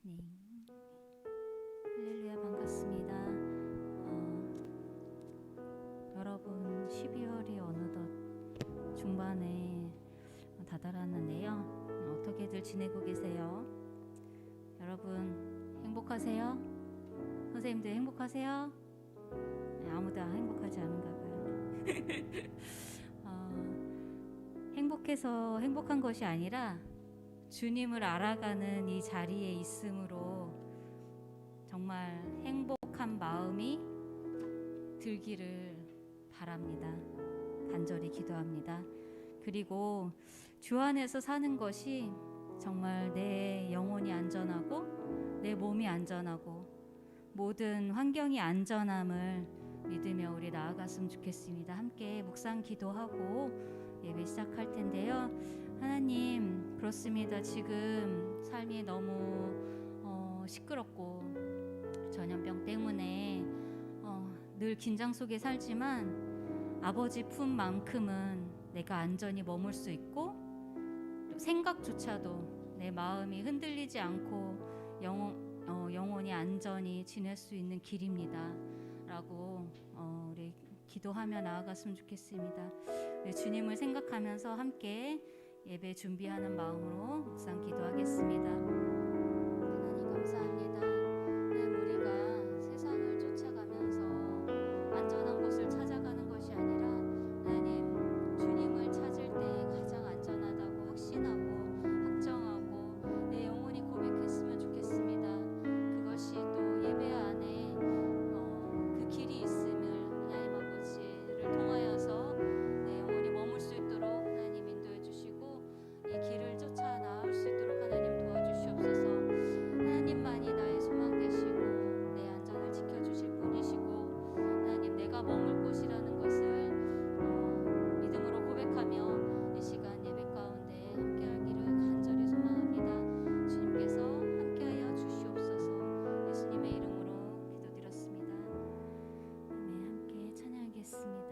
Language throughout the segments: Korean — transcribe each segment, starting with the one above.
네. 할렐루야 반갑습니다. 여러분 12월이 어느덧 중반에 다다랐는데요. 어떻게들 지내고 계세요? 여러분 행복하세요? 선생님들 행복하세요? 네, 아무도 행복하지 않은가 봐요. 행복해서 행복한 것이 아니라 주님을 알아가는 이 자리에 있음으로 정말 행복한 마음이 들기를 바랍니다. 간절히 기도합니다. 그리고 주 안에서 사는 것이 정말 내 영혼이 안전하고 내 몸이 안전하고 모든 환경이 안전함을 믿으며 우리 나아갔으면 좋겠습니다. 함께 묵상 기도하고 예배 시작할 텐데요. 하나님, 그렇습니다. 지금 삶이 너무 시끄럽고 전염병 때문에 늘 긴장 속에 살지만 아버지 품만큼은 내가 안전히 머물 수 있고 생각조차도 내 마음이 흔들리지 않고 영원히 안전히 지낼 수 있는 길입니다 라고 우리 기도하며 나아갔으면 좋겠습니다. 네, 주님을 생각하면서 함께 예배 준비하는 마음으로 묵상 기도하겠습니다. 하나님 감사합니다. 우리가 세상을 쫓아가면서 안전한 곳을 찾아가는 것이 아니라 하나님 주님을 찾을 때 가장 안전하다고 확신하고 확정하고 내 영혼이 고백했으면 좋겠습니다. 그것이 또 예배 안에 그 길이 있음을 하나님 아버지를 통하여서 내 영혼이 머물 수 있도록 하나님 인도해 주시고 이 길을 쫓아 나올 수 있도록 하나님 도와주시옵소서. 하나님만이 나의 소망 되시고 내 안전을 지켜주실 분이시고 하나님 내가 머물 곳이라는 것을 믿음으로 고백하며 이 시간 예배 가운데 함께하기를 간절히 소망합니다. 주님께서 함께하여 주시옵소서. 예수님의 이름으로 기도드렸습니다. 아멘. 함께 찬양하겠습니다.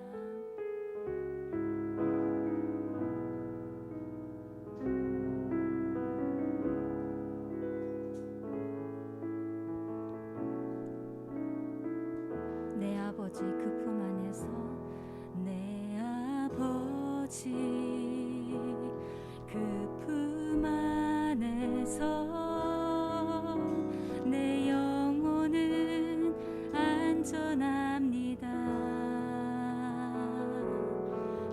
내 아버지 그 품 안에서 내 아버지 그 품 안에서 내 영혼은 안전합니다.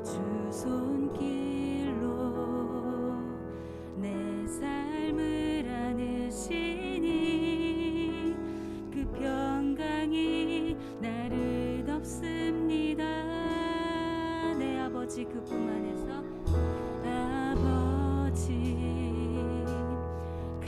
주 손길로 내 삶을 안으시니 그 평강이 나를 덮습니다. 내 아버지 그 품 안에서 아버지 그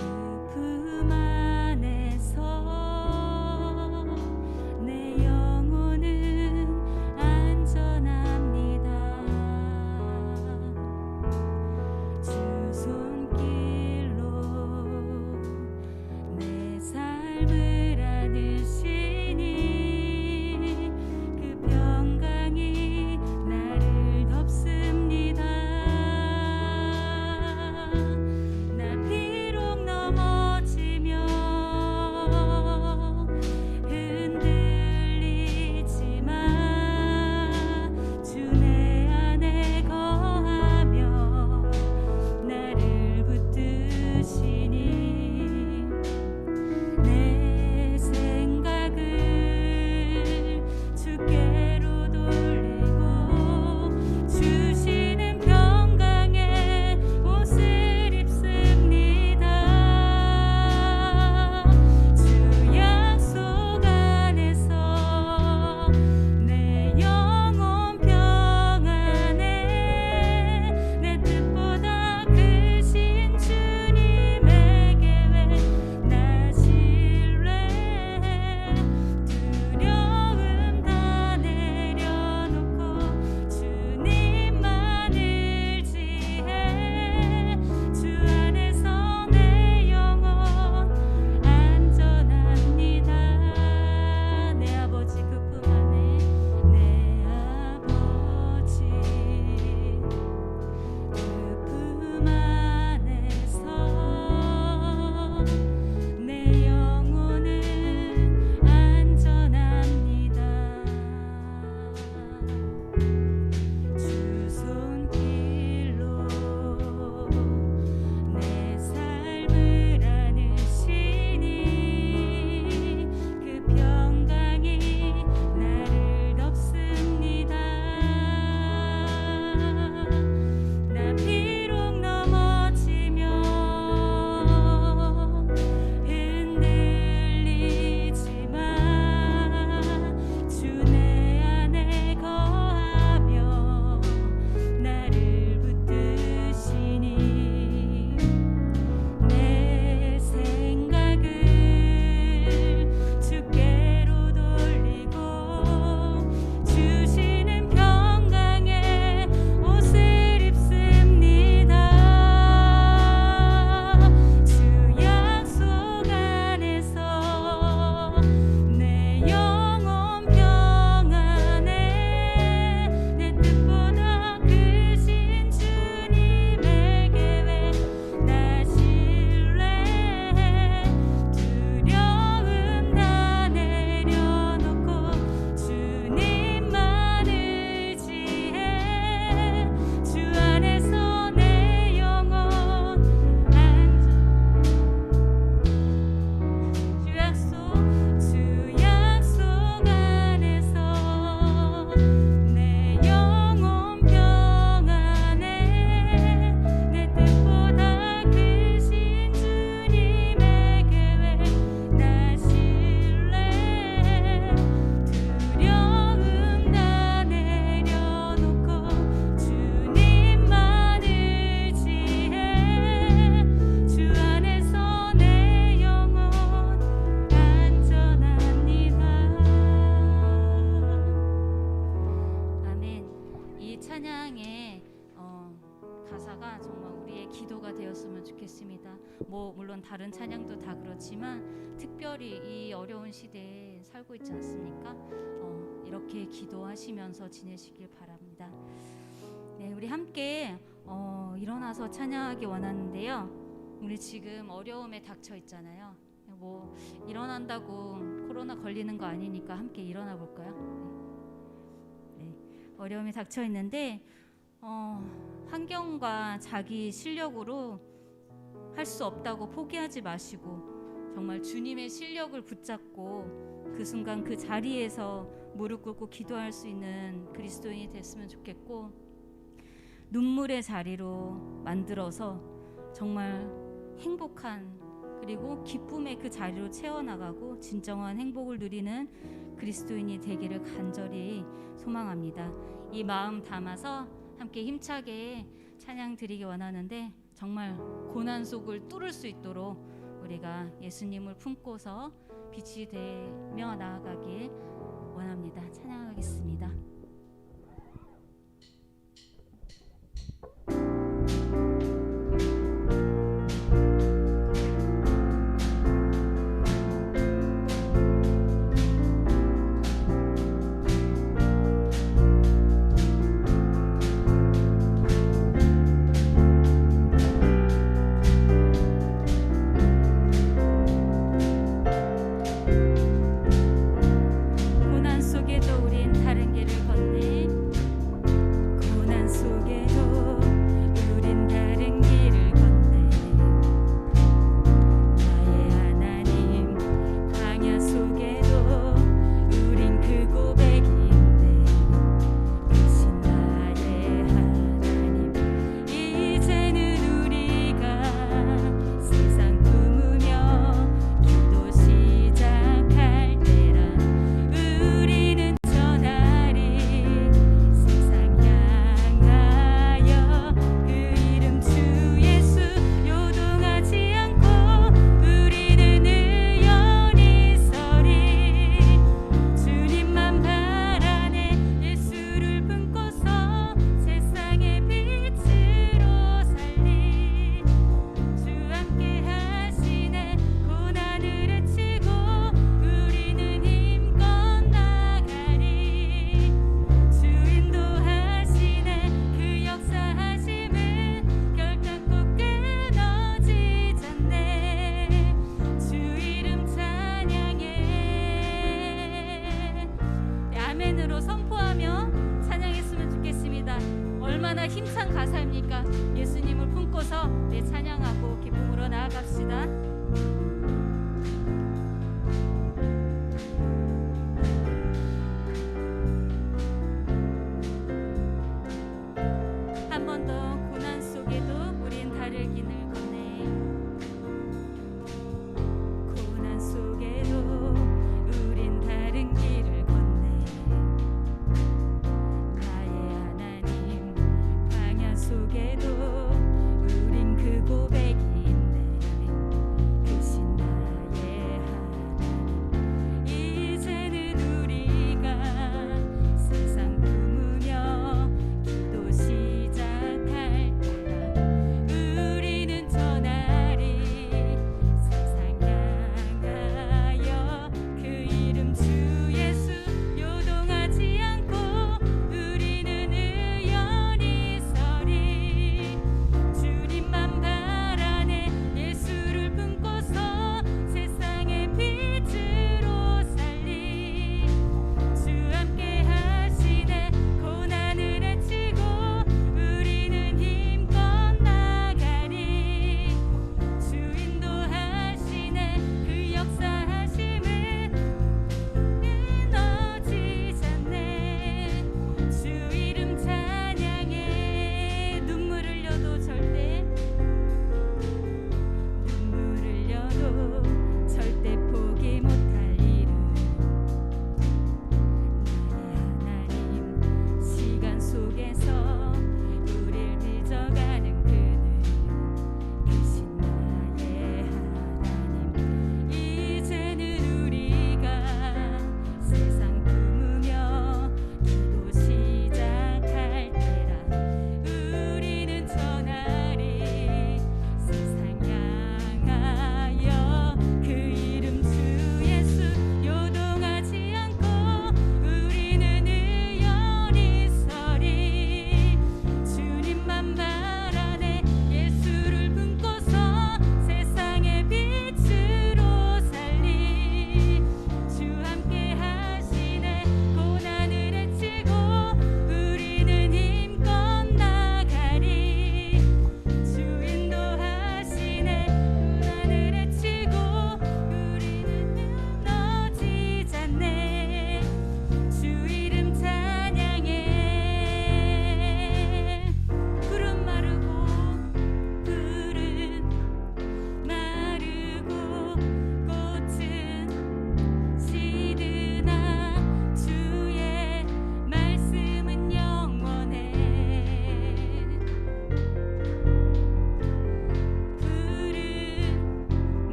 불렀던 다른 찬양도 다 그렇지만 특별히 이 어려운 시대에 살고 있지 않습니까? 이렇게 기도하시면서 지내시길 바랍니다. 네, 우리 함께 일어나서 찬양하기 원하는데요. 우리 지금 어려움에 닥쳐 있잖아요. 뭐 일어난다고 코로나 걸리는 거 아니니까 함께 일어나 볼까요? 네, 어려움이 닥쳐 있는데 환경과 자기 실력으로 할 수 없다고 포기하지 마시고 정말 주님의 실력을 붙잡고 그 순간 그 자리에서 무릎 꿇고 기도할 수 있는 그리스도인이 됐으면 좋겠고, 눈물의 자리로 만들어서 정말 행복한 그리고 기쁨의 그 자리로 채워나가고 진정한 행복을 누리는 그리스도인이 되기를 간절히 소망합니다. 이 마음 담아서 함께 힘차게 찬양 드리기 원하는데, 정말 고난 속을 뚫을 수 있도록 우리가 예수님을 품고서 빛이 되며 나아가길 원합니다. 찬양하겠습니다. 아멘으로 선포하며 찬양했으면 좋겠습니다. 얼마나 힘찬 가사입니까? 예수님을 품고서 찬양하고 기쁨으로 나아갑시다. 한 번 더. 고난 속에도 우린 다를 길을 걷네. 고난 속에도 우린 다른 길을 걷네. 나의 하나님, 광야 속에도 우린 그곳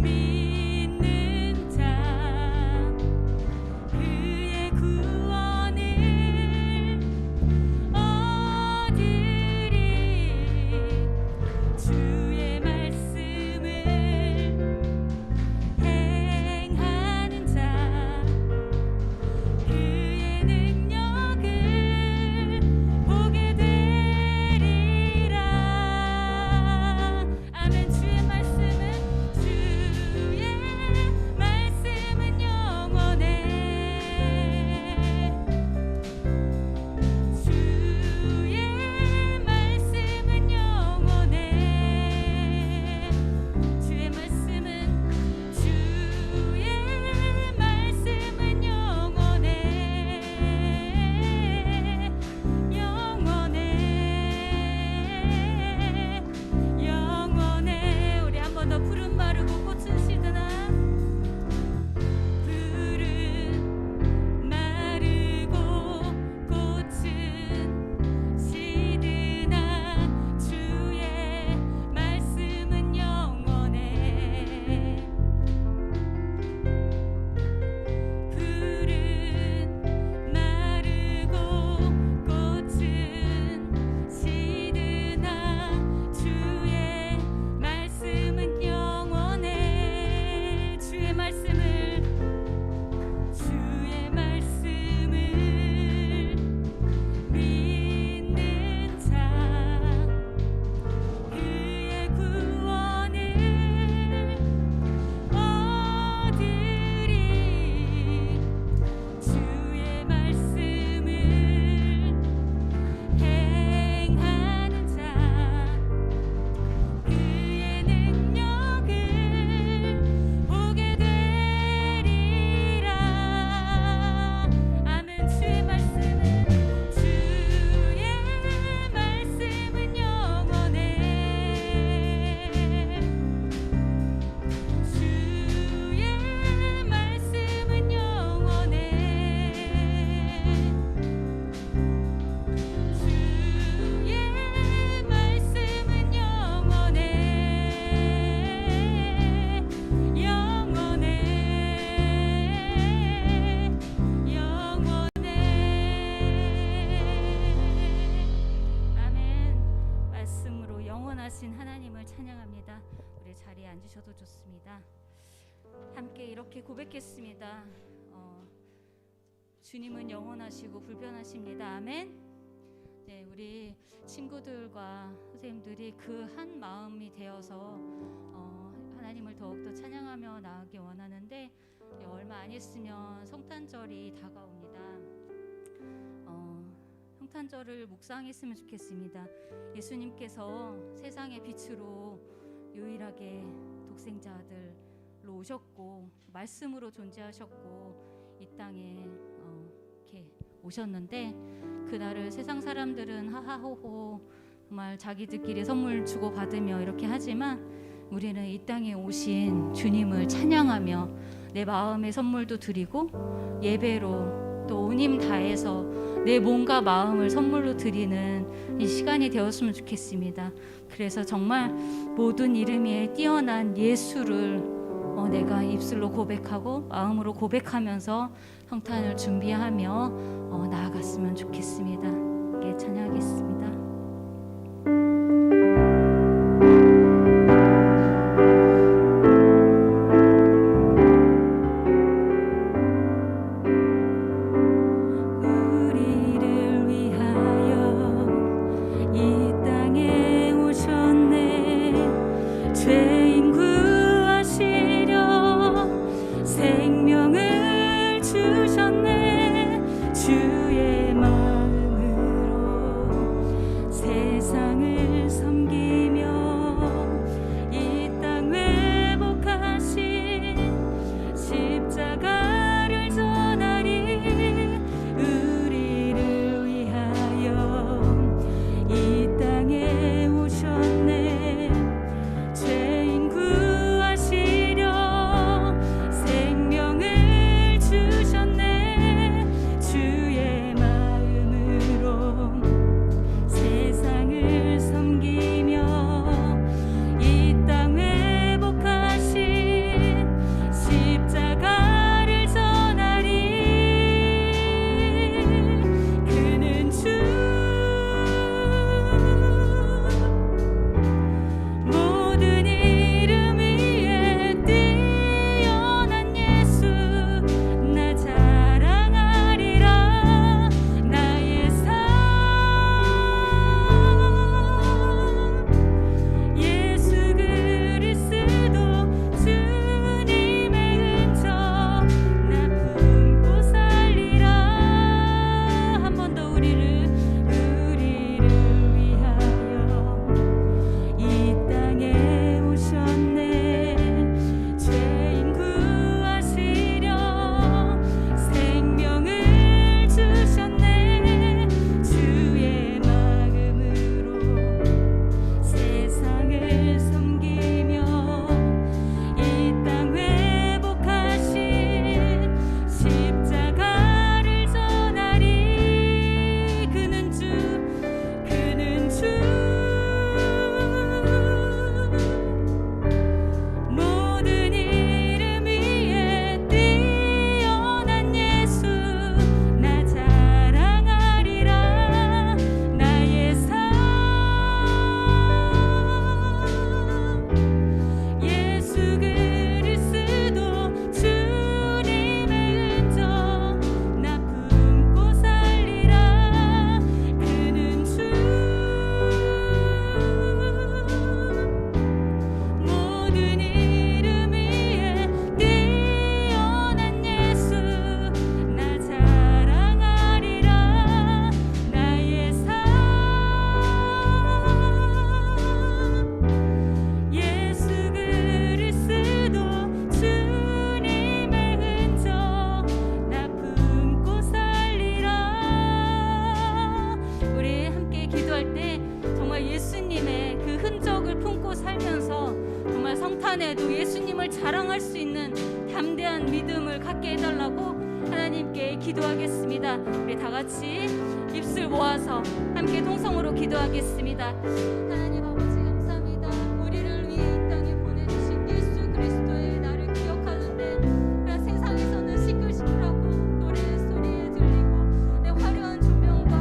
믿는 자 그의 구원을 얻으리. 주의 말씀을 행하는 자 그의 능력을 보게 되리라. 아멘. 주의 말씀은 영원해. 주의 말씀은 영원해. 주의 말씀은 영원해. 영원해. 우리 한 번 더. 푸른 마르고 꽃은 시드나 푸른 마르고 꽃은 시드나 주의 말씀은 영원해. 푸른 마르고 꽃은 시드나 주의 말씀은 영원해. 주의 말씀을 믿는 자 그의 구원을 얻으리. 주의 말씀을 행하는 자 그의 능력을 보게 되리라. 아멘. 주의 말씀은 영원해. 주의 말씀은 영원해. 주의 말씀은 영원해. 영원해. 아멘. 말씀으로 영원하신 하나님을 찬양합니다. 우리 자리에 앉으셔도 좋습니다. 함께 이렇게 고백했습니다. 주님은 영원하시고 불변하십니다. 아멘. 네, 우리 친구들과 선생님들이 그 한 마음이 되어서 하나님을 더욱더 찬양하며 나아가기 원하는데, 얼마 안 있으면 성탄절이 다가옵니다. 성탄절을 묵상했으면 좋겠습니다. 예수님께서 세상의 빛으로 유일하게 독생자 아들로 오셨고 말씀으로 존재하셨고 이 땅에 이렇게 오셨는데, 그날을 세상 사람들은 하하호호 정말 자기들끼리 선물 주고 받으며 이렇게 하지만 우리는 이 땅에 오신 주님을 찬양하며 내 마음의 선물도 드리고 예배로 또 온 힘 다해서 내 몸과 마음을 선물로 드리는 이 시간이 되었으면 좋겠습니다. 그래서 정말 모든 이름 위에 뛰어난 예수를 내가 입술로 고백하고 마음으로 고백하면서 성탄을 준비하며 나아갔으면 좋겠습니다. 함께 찬양하겠습니다. 주의 마음으로 세상을 섬 모든 이름 위에 뛰어난 예수 나 자랑하리라 나의 삶 예수 그리스도 주님의 흔적 나 품고 살리라. 우리 함께 기도할 때 정말 예수님의 그 흔적을 품고 살면서 정말 성탄에도 예수님을 자랑할 수 있는 담대한 믿음을 갖게 해달라고 하나님께 기도하겠습니다. 우리 다 같이 입술 모아서 함께 통성으로 기도하겠습니다. 하나님 아버지 감사합니다. 우리를 위해 이 땅에 보내주신 예수 그리스도의 나를 기억하는데 그냥 세상에서는 시끌시끌하고 노래 소리에 들리고 내 화려한 조명과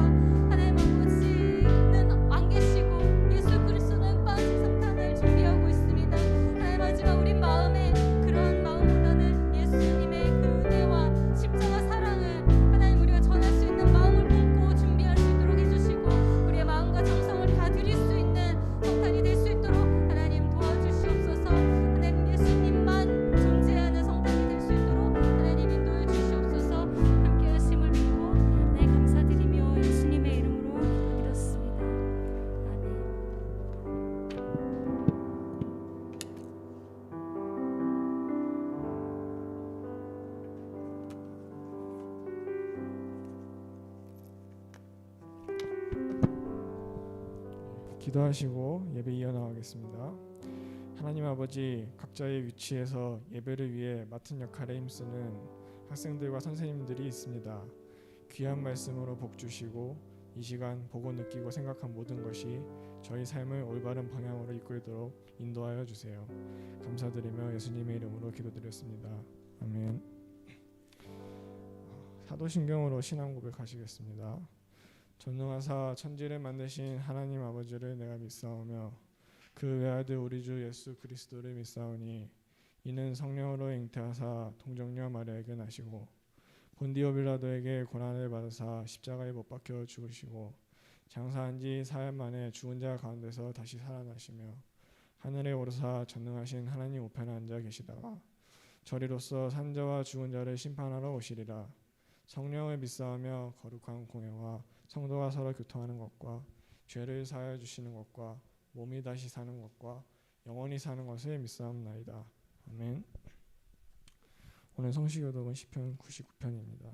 하나님 아버지는 안 계시고 예수 그리스도는 빠진 성탄을 준비하고 있습니다. 하나님 하지만 우리 마음에 그런 마음보다는 예수님의 그 은혜와 십자가 사랑을 하나님 우리가 전할 수 있는 마음을 품고 준비할 수 있도록 해주시고 우리의 마음과 정성을 다 드릴 수 있는 성탄이 될 수 있도록 하나님 도와주시옵소서. 하나님 예수님만 존재하는 성탄이 될 수 있도록 하나님 인도해 주시옵소서. 함께 하심을 믿고 네 감사드리며 예수님의 이름으로 기도드렸습니다. 기도하시고 예배 이어나가겠습니다. 하나님 아버지, 각자의 위치에서 예배를 위해 맡은 역할에 힘쓰는 학생들과 선생님들이 있습니다. 귀한 말씀으로 복 주시고 이 시간 보고 느끼고 생각한 모든 것이 저희 삶을 올바른 방향으로 이끌도록 인도하여 주세요. 감사드리며 예수님의 이름으로 기도드렸습니다. 아멘. 사도신경으로 신앙 고백하시겠습니다. 전능하사 천지를 만드신 하나님 아버지를 내가 믿사오며 그 외아들 우리 주 예수 그리스도를 믿사오니 이는 성령으로 잉태하사 동정녀 마리아에게 나시고 본디오 빌라도에게 고난을 받으사 십자가에 못 박혀 죽으시고 장사한 지 사흘 만에 죽은 자 가운데서 다시 살아나시며 하늘에 오르사 전능하신 하나님 우편에 앉아 계시다가 저리로서 산 자와 죽은 자를 심판하러 오시리라. 성령을 믿사오며 거룩한 공회와 성도가 서로 교통하는 것과 죄를 사하여 주시는 것과 몸이 다시 사는 것과 영원히 사는 것을 믿사옵나이다. 아멘. 오늘 성시교독은 시편 99편입니다.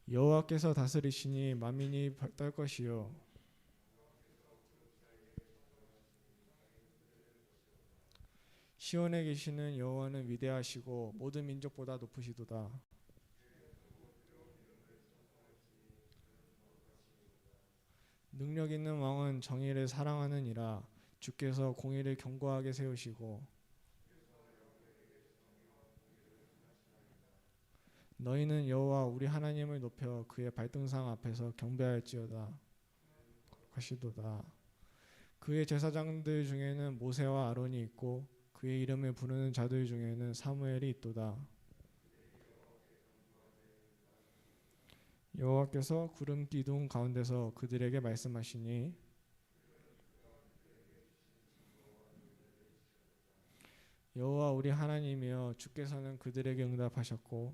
여호와께서 다스리시니 만민이 떨 것이요 시온에 계시는 여호와는 위대하시고 모든 민족보다 높으시도다. 능력 있는 왕은 정의를 사랑하느니라. 주께서 공의를 견고하게 세우시고 너희는 여호와 우리 하나님을 높여 그의 발등상 앞에서 경배할지어다. 하시도다. 그의 제사장들 중에는 모세와 아론이 있고 그의 이름을 부르는 자들 중에는 사무엘이 있도다. 여호와께서 구름 기둥 가운데서 그들에게 말씀하시니 여호와 우리 하나님이여 주께서는 그들에게 응답하셨고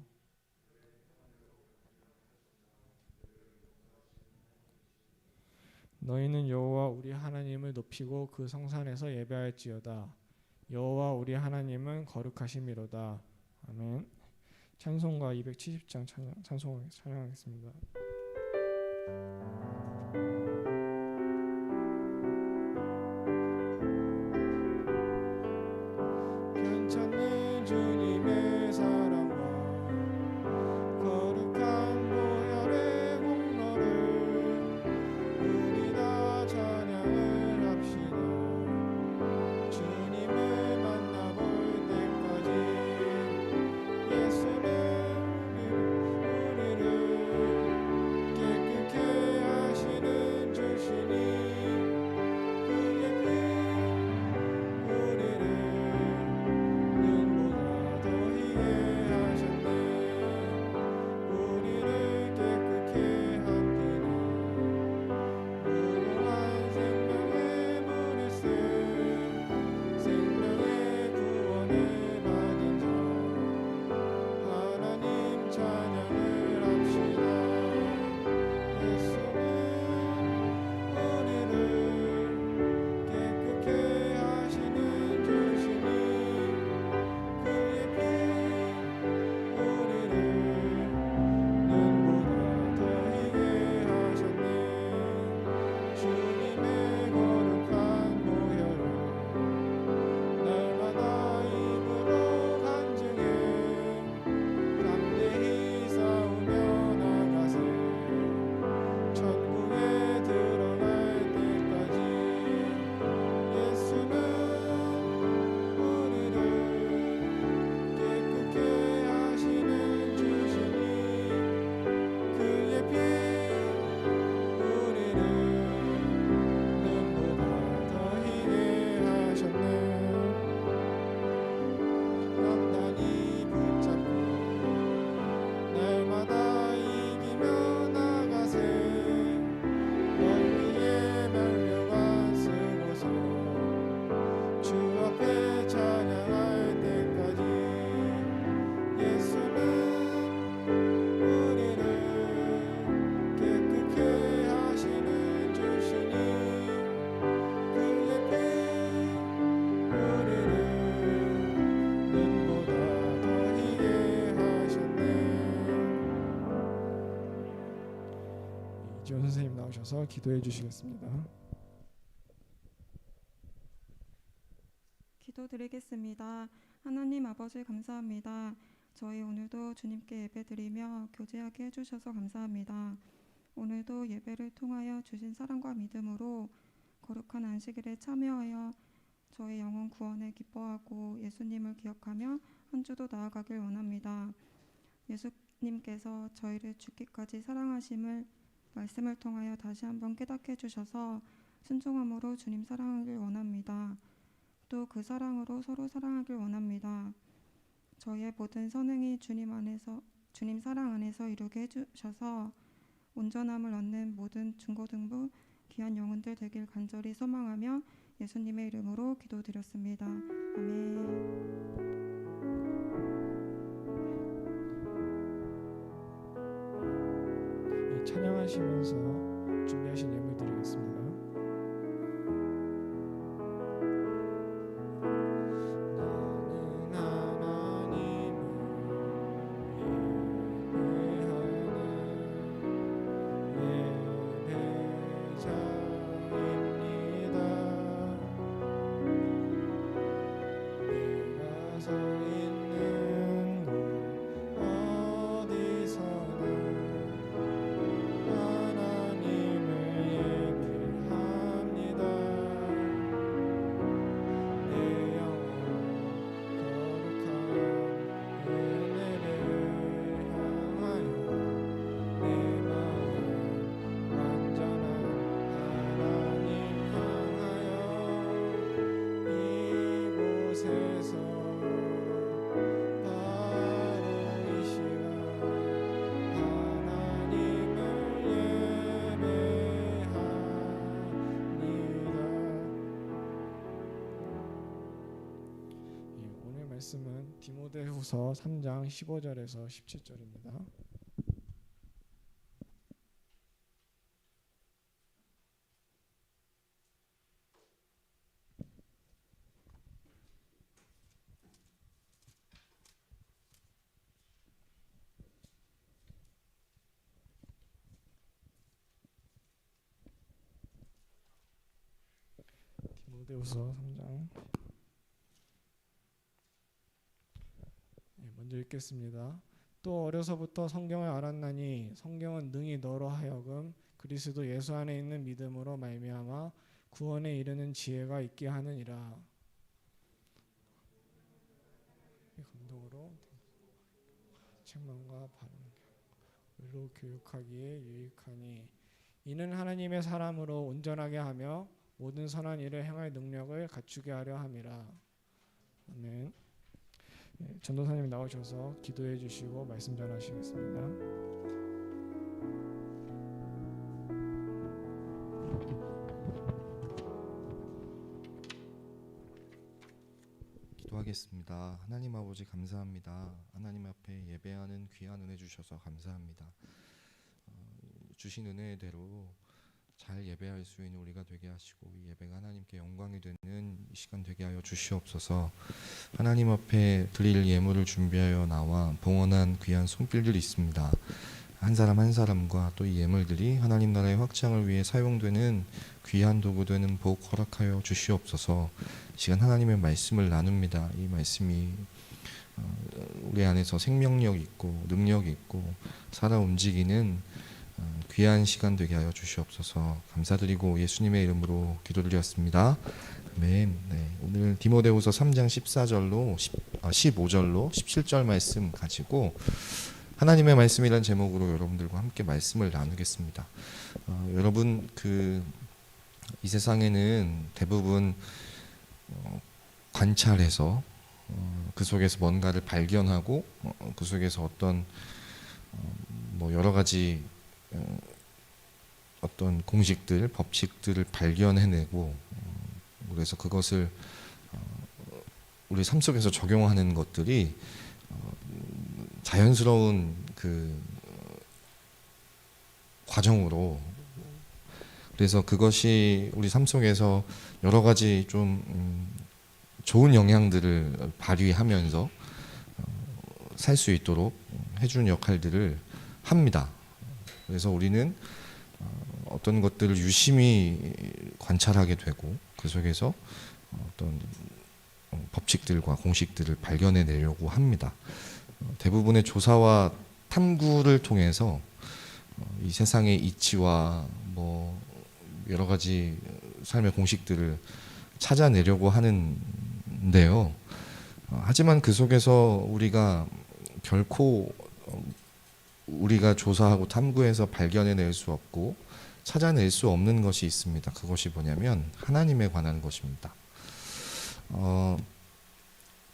너희는 여호와 우리 하나님을 높이고 그 성산에서 예배할지어다. 여호와 우리 하나님은 거룩하심이로다. 아멘. 찬송가 270장 찬양하겠습니다. 편찮는 주님의 사랑과 거룩한 보혈의 공로를 우리 다 찬양을 합시다. 주님을 만나볼 때까지 예수는 우리를 깨끗게 지원 선생님 나오셔서 기도해 주시겠습니다. 기도드리겠습니다. 하나님 아버지 감사합니다. 저희 오늘도 주님께 예배드리며 교제하게 해주셔서 감사합니다. 오늘도 예배를 통하여 주신 사랑과 믿음으로 거룩한 안식일에 참여하여 저희 영혼 구원을 기뻐하고 예수님을 기억하며 한 주도 나아가길 원합니다. 예수님께서 저희를 죽기까지 사랑하심을 말씀을 통하여 다시 한번 깨닫게 해주셔서 순종함으로 주님 사랑하길 원합니다. 또 그 사랑으로 서로 사랑하길 원합니다. 저희의 모든 선행이 주님 사랑 안에서 이루게 해주셔서 온전함을 얻는 모든 중고등부 귀한 영혼들 되길 간절히 소망하며 예수님의 이름으로 기도드렸습니다. 아멘. 찬양하시면서 준비하신 예물 드리겠습니다. 말씀은 디모데후서 3장 15절에서 17절입니다. 디모데후서 3장 먼저 읽겠습니다. 또 어려서부터 성경을 알았나니 성경은 능히 너로 하여금 그리스도 예수 안에 있는 믿음으로 말미암아 구원에 이르는 지혜가 있게 하느니라. 감동으로 책망과 바른 교육하기에 유익하니 이는 하나님의 사람으로 온전하게 하며 모든 선한 일을 행할 능력을 갖추게 하려 함이라. 아멘. 전도사님 나오셔서 기도해 주시고 말씀 전하시겠습니다. 기도하겠습니다. 하나님 아버지 감사합니다. 하나님 앞에 예배하는 귀한 은혜 주셔서 감사합니다. 주신 은혜대로 잘 예배할 수 있는 우리가 되게 하시고 이 예배가 하나님께 영광이 되는 이 시간 되게 하여 주시옵소서. 하나님 앞에 드릴 예물을 준비하여 나와 봉헌한 귀한 손길들이 있습니다. 한 사람 한 사람과 또 이 예물들이 하나님 나라의 확장을 위해 사용되는 귀한 도구 되는 복 허락하여 주시옵소서. 이 시간 하나님의 말씀을 나눕니다. 이 말씀이 우리 안에서 생명력 있고 능력 있고 살아 움직이는 귀한 시간 되게 하여 주시옵소서. 감사드리고 예수님의 이름으로 기도드렸습니다. 아멘. 네, 오늘 디모데후서 3장 14절로 15절로 17절 말씀 가지고 하나님의 말씀이란 제목으로 여러분들과 함께 말씀을 나누겠습니다. 여러분 이 세상에는 대부분 관찰해서 그 속에서 뭔가를 발견하고 그 속에서 어떤 여러 가지 어떤 공식들, 법칙들을 발견해내고 그래서 그것을 우리 삶 속에서 적용하는 것들이 자연스러운 그 과정으로 그래서 그것이 우리 삶 속에서 여러 가지 좀 좋은 영향들을 발휘하면서 살 수 있도록 해주는 역할들을 합니다. 그래서 우리는 어떤 것들을 유심히 관찰하게 되고 그 속에서 어떤 법칙들과 공식들을 발견해 내려고 합니다. 대부분의 조사와 탐구를 통해서 이 세상의 이치와 뭐 여러 가지 삶의 공식들을 찾아내려고 하는데요. 하지만 그 속에서 우리가 결코 우리가 조사하고 탐구해서 발견해낼 수 없고 찾아낼 수 없는 것이 있습니다. 그것이 뭐냐면 하나님에 관한 것입니다.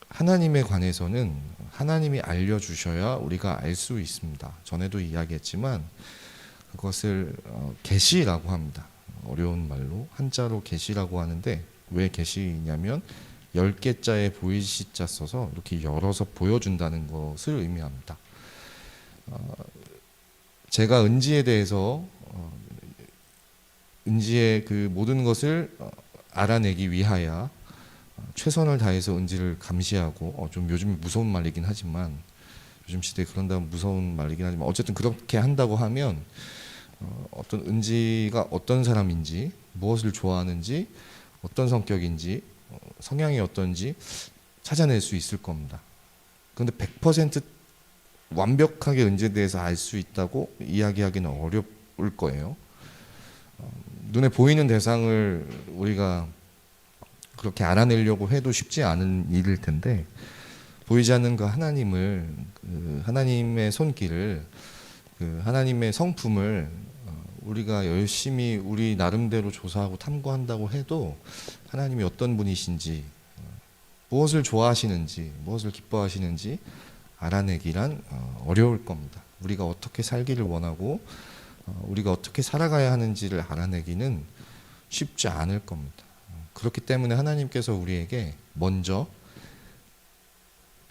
하나님에 관해서는 하나님이 알려주셔야 우리가 알 수 있습니다. 전에도 이야기했지만 그것을 계시라고 합니다. 어려운 말로 한자로 계시라고 하는데 왜 계시냐면 10개자에 보이시자 써서 이렇게 열어서 보여준다는 것을 의미합니다. 제가 은지에 대해서 은지의 그 모든 것을 알아내기 위하여 최선을 다해서 은지를 감시하고 좀 요즘 무서운 말이긴 하지만 요즘 시대에 그런다면 무서운 말이긴 하지만 어쨌든 그렇게 한다고 하면 어떤 은지가 어떤 사람인지 무엇을 좋아하는지 어떤 성격인지 성향이 어떤지 찾아낼 수 있을 겁니다. 그런데 100% 완벽하게 은지에 대해서 알 수 있다고 이야기하기는 어려울 거예요. 눈에 보이는 대상을 우리가 그렇게 알아내려고 해도 쉽지 않은 일일 텐데 보이지 않는 그 하나님을 하나님의 손길을 하나님의 성품을 우리가 열심히 우리 나름대로 조사하고 탐구한다고 해도 하나님이 어떤 분이신지 무엇을 좋아하시는지 무엇을 기뻐하시는지 알아내기란 어려울 겁니다. 우리가 어떻게 살기를 원하고 우리가 어떻게 살아가야 하는지를 알아내기는 쉽지 않을 겁니다. 그렇기 때문에 하나님께서 우리에게 먼저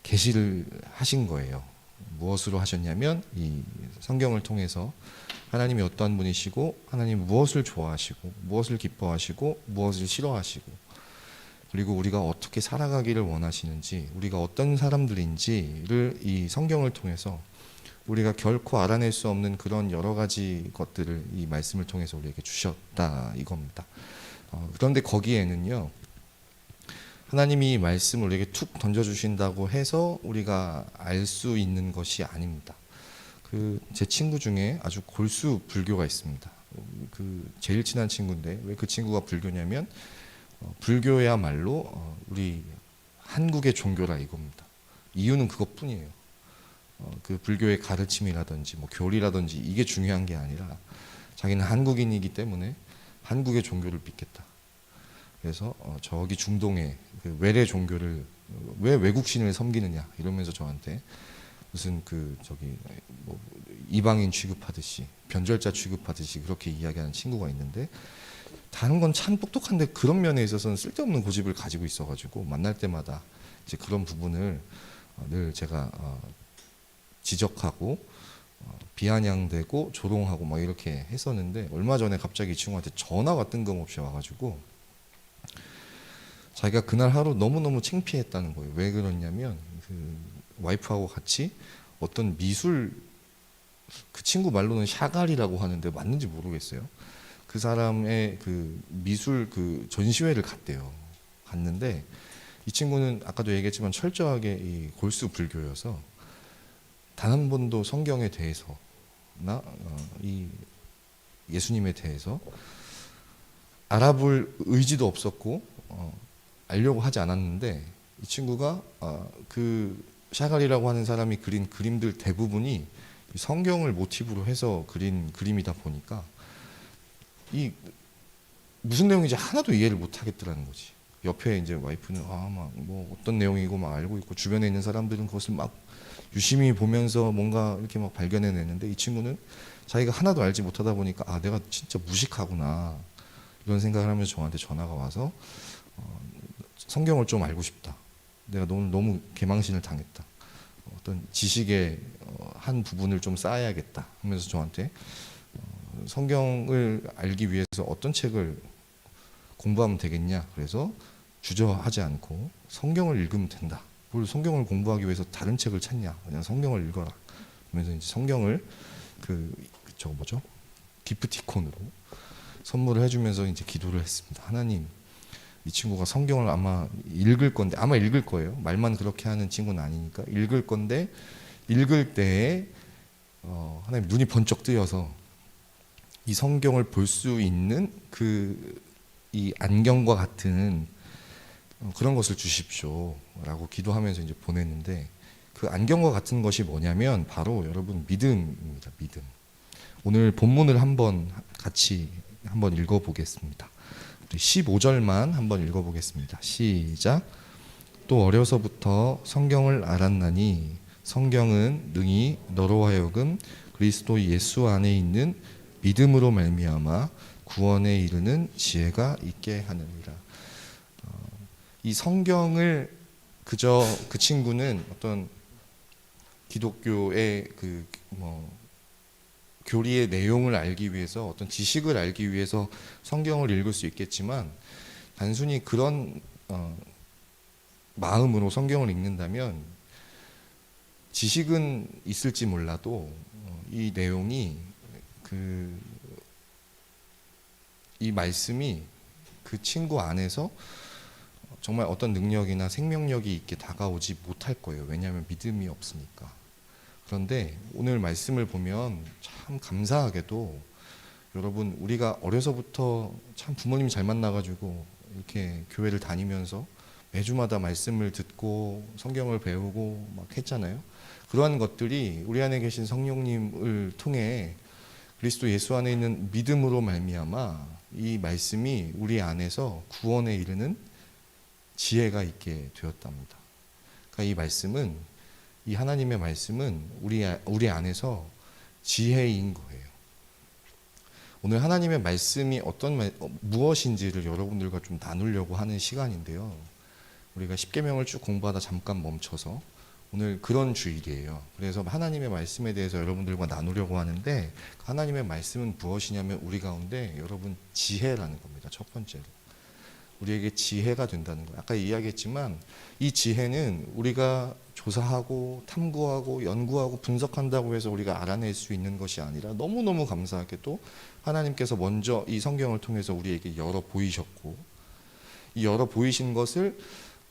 계시를 하신 거예요. 무엇으로 하셨냐면 이 성경을 통해서 하나님이 어떠한 분이시고 하나님 무엇을 좋아하시고 무엇을 기뻐하시고 무엇을 싫어하시고 그리고 우리가 어떻게 살아가기를 원하시는지 우리가 어떤 사람들인지를 이 성경을 통해서 우리가 결코 알아낼 수 없는 그런 여러 가지 것들을 이 말씀을 통해서 우리에게 주셨다 이겁니다. 그런데 거기에는요 하나님이 이 말씀을 우리에게 툭 던져주신다고 해서 우리가 알 수 있는 것이 아닙니다. 제 친구 중에 아주 골수 불교가 있습니다. 제일 친한 친구인데 왜 그 친구가 불교냐면 불교야말로 우리 한국의 종교라 이겁니다. 이유는 그것뿐이에요. 그 불교의 가르침이라든지 뭐 교리라든지 이게 중요한 게 아니라 자기는 한국인이기 때문에 한국의 종교를 믿겠다. 그래서 저기 중동의 그 외래 종교를 왜 외국 신을 섬기느냐 이러면서 저한테 무슨 뭐 이방인 취급하듯이 변절자 취급하듯이 그렇게 이야기하는 친구가 있는데 다른 건 참 똑똑한데 그런 면에 있어서는 쓸데없는 고집을 가지고 있어가지고 만날 때마다 이제 그런 부분을 늘 제가 지적하고 비아냥대고 조롱하고 막 이렇게 했었는데 얼마 전에 갑자기 이 친구한테 전화가 뜬금없이 와가지고 자기가 그날 하루 너무너무 창피했다는 거예요. 왜 그러냐면 와이프하고 같이 어떤 미술 그 친구 말로는 샤갈이라고 하는데 맞는지 모르겠어요. 그 사람의 미술 전시회를 갔는데 이 친구는 아까도 얘기했지만 철저하게 이 골수 불교여서 단 한 번도 성경에 대해서나 이 예수님에 대해서 알아볼 의지도 없었고 알려고 하지 않았는데 이 친구가 그 샤갈이라고 하는 사람이 그린 그림들 대부분이 성경을 모티브로 해서 그린 그림이다 보니까 이 무슨 내용인지 하나도 이해를 못 하겠더라는 거지. 옆에 이제 와이프는 막 뭐 어떤 내용이고 막 알고 있고 주변에 있는 사람들은 그것을 막 유심히 보면서 뭔가 이렇게 막 발견해내는데 이 친구는 자기가 하나도 알지 못하다 보니까 내가 진짜 무식하구나 이런 생각을 하면서 저한테 전화가 와서 성경을 좀 알고 싶다. 내가 너무 개망신을 당했다. 어떤 지식의 한 부분을 좀 쌓아야겠다 하면서 저한테 성경을 알기 위해서 어떤 책을 공부하면 되겠냐. 그래서 주저하지 않고 성경을 읽으면 된다. 뭘 성경을 공부하기 위해서 다른 책을 찾냐. 그냥 성경을 읽어라. 그러면서 이제 성경을 기프티콘으로 선물을 해주면서 이제 기도를 했습니다. 하나님, 이 친구가 성경을 아마 읽을 건데, 아마 읽을 거예요. 말만 그렇게 하는 친구는 아니니까 읽을 건데, 읽을 때에 하나님 눈이 번쩍 뜨여서 이 성경을 볼 수 있는 이 안경과 같은 그런 것을 주십시오라고 기도하면서 이제 보냈는데, 그 안경과 같은 것이 뭐냐면 바로 여러분 믿음입니다. 믿음. 오늘 본문을 같이 한번 읽어보겠습니다. 15절만 한번 읽어보겠습니다. 시작. 또 어려서부터 성경을 알았나니 성경은 능히 너로 하여금 그리스도 예수 안에 있는 믿음으로 말미암아 구원에 이르는 지혜가 있게 하느니라. 이 성경을 그저 그 친구는 어떤 기독교의 교리의 내용을 알기 위해서, 어떤 지식을 알기 위해서 성경을 읽을 수 있겠지만, 단순히 그런 마음으로 성경을 읽는다면 지식은 있을지 몰라도 이 내용이 이 말씀이 그 친구 안에서 정말 어떤 능력이나 생명력이 있게 다가오지 못할 거예요. 왜냐하면 믿음이 없으니까. 그런데 오늘 말씀을 보면 참 감사하게도 여러분, 우리가 어려서부터 참 부모님 잘 만나가지고 이렇게 교회를 다니면서 매주마다 말씀을 듣고 성경을 배우고 막 했잖아요. 그러한 것들이 우리 안에 계신 성령님을 통해 그리스도 예수 안에 있는 믿음으로 말미암아 이 말씀이 우리 안에서 구원에 이르는 지혜가 있게 되었답니다. 그러니까 이 말씀은, 이 하나님의 말씀은 우리 안에서 지혜인 거예요. 오늘 하나님의 말씀이 무엇인지를 여러분들과 좀 나누려고 하는 시간인데요. 우리가 십계명을 쭉 공부하다 잠깐 멈춰서 오늘 그런 주일이에요. 그래서 하나님의 말씀에 대해서 여러분들과 나누려고 하는데, 하나님의 말씀은 무엇이냐면 우리 가운데 여러분 지혜라는 겁니다. 첫 번째로 우리에게 지혜가 된다는 거예요. 아까 이야기했지만 이 지혜는 우리가 조사하고 탐구하고 연구하고 분석한다고 해서 우리가 알아낼 수 있는 것이 아니라, 너무너무 감사하게도 하나님께서 먼저 이 성경을 통해서 우리에게 열어 보이셨고, 이 열어 보이신 것을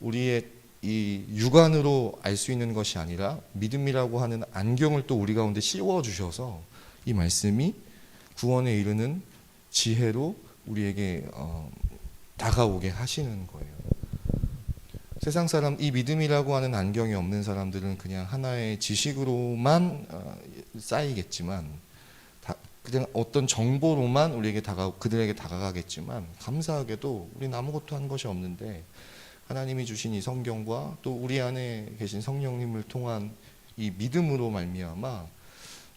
우리의 이 육안으로 알 수 있는 것이 아니라 믿음이라고 하는 안경을 또 우리 가운데 씌워 주셔서 이 말씀이 구원에 이르는 지혜로 우리에게 다가오게 하시는 거예요. 세상 사람, 이 믿음이라고 하는 안경이 없는 사람들은 그냥 하나의 지식으로만 쌓이겠지만, 그냥 어떤 정보로만 그들에게 다가가겠지만, 감사하게도 우리는 아무것도 한 것이 없는데 하나님이 주신 이 성경과 또 우리 안에 계신 성령님을 통한 이 믿음으로 말미암아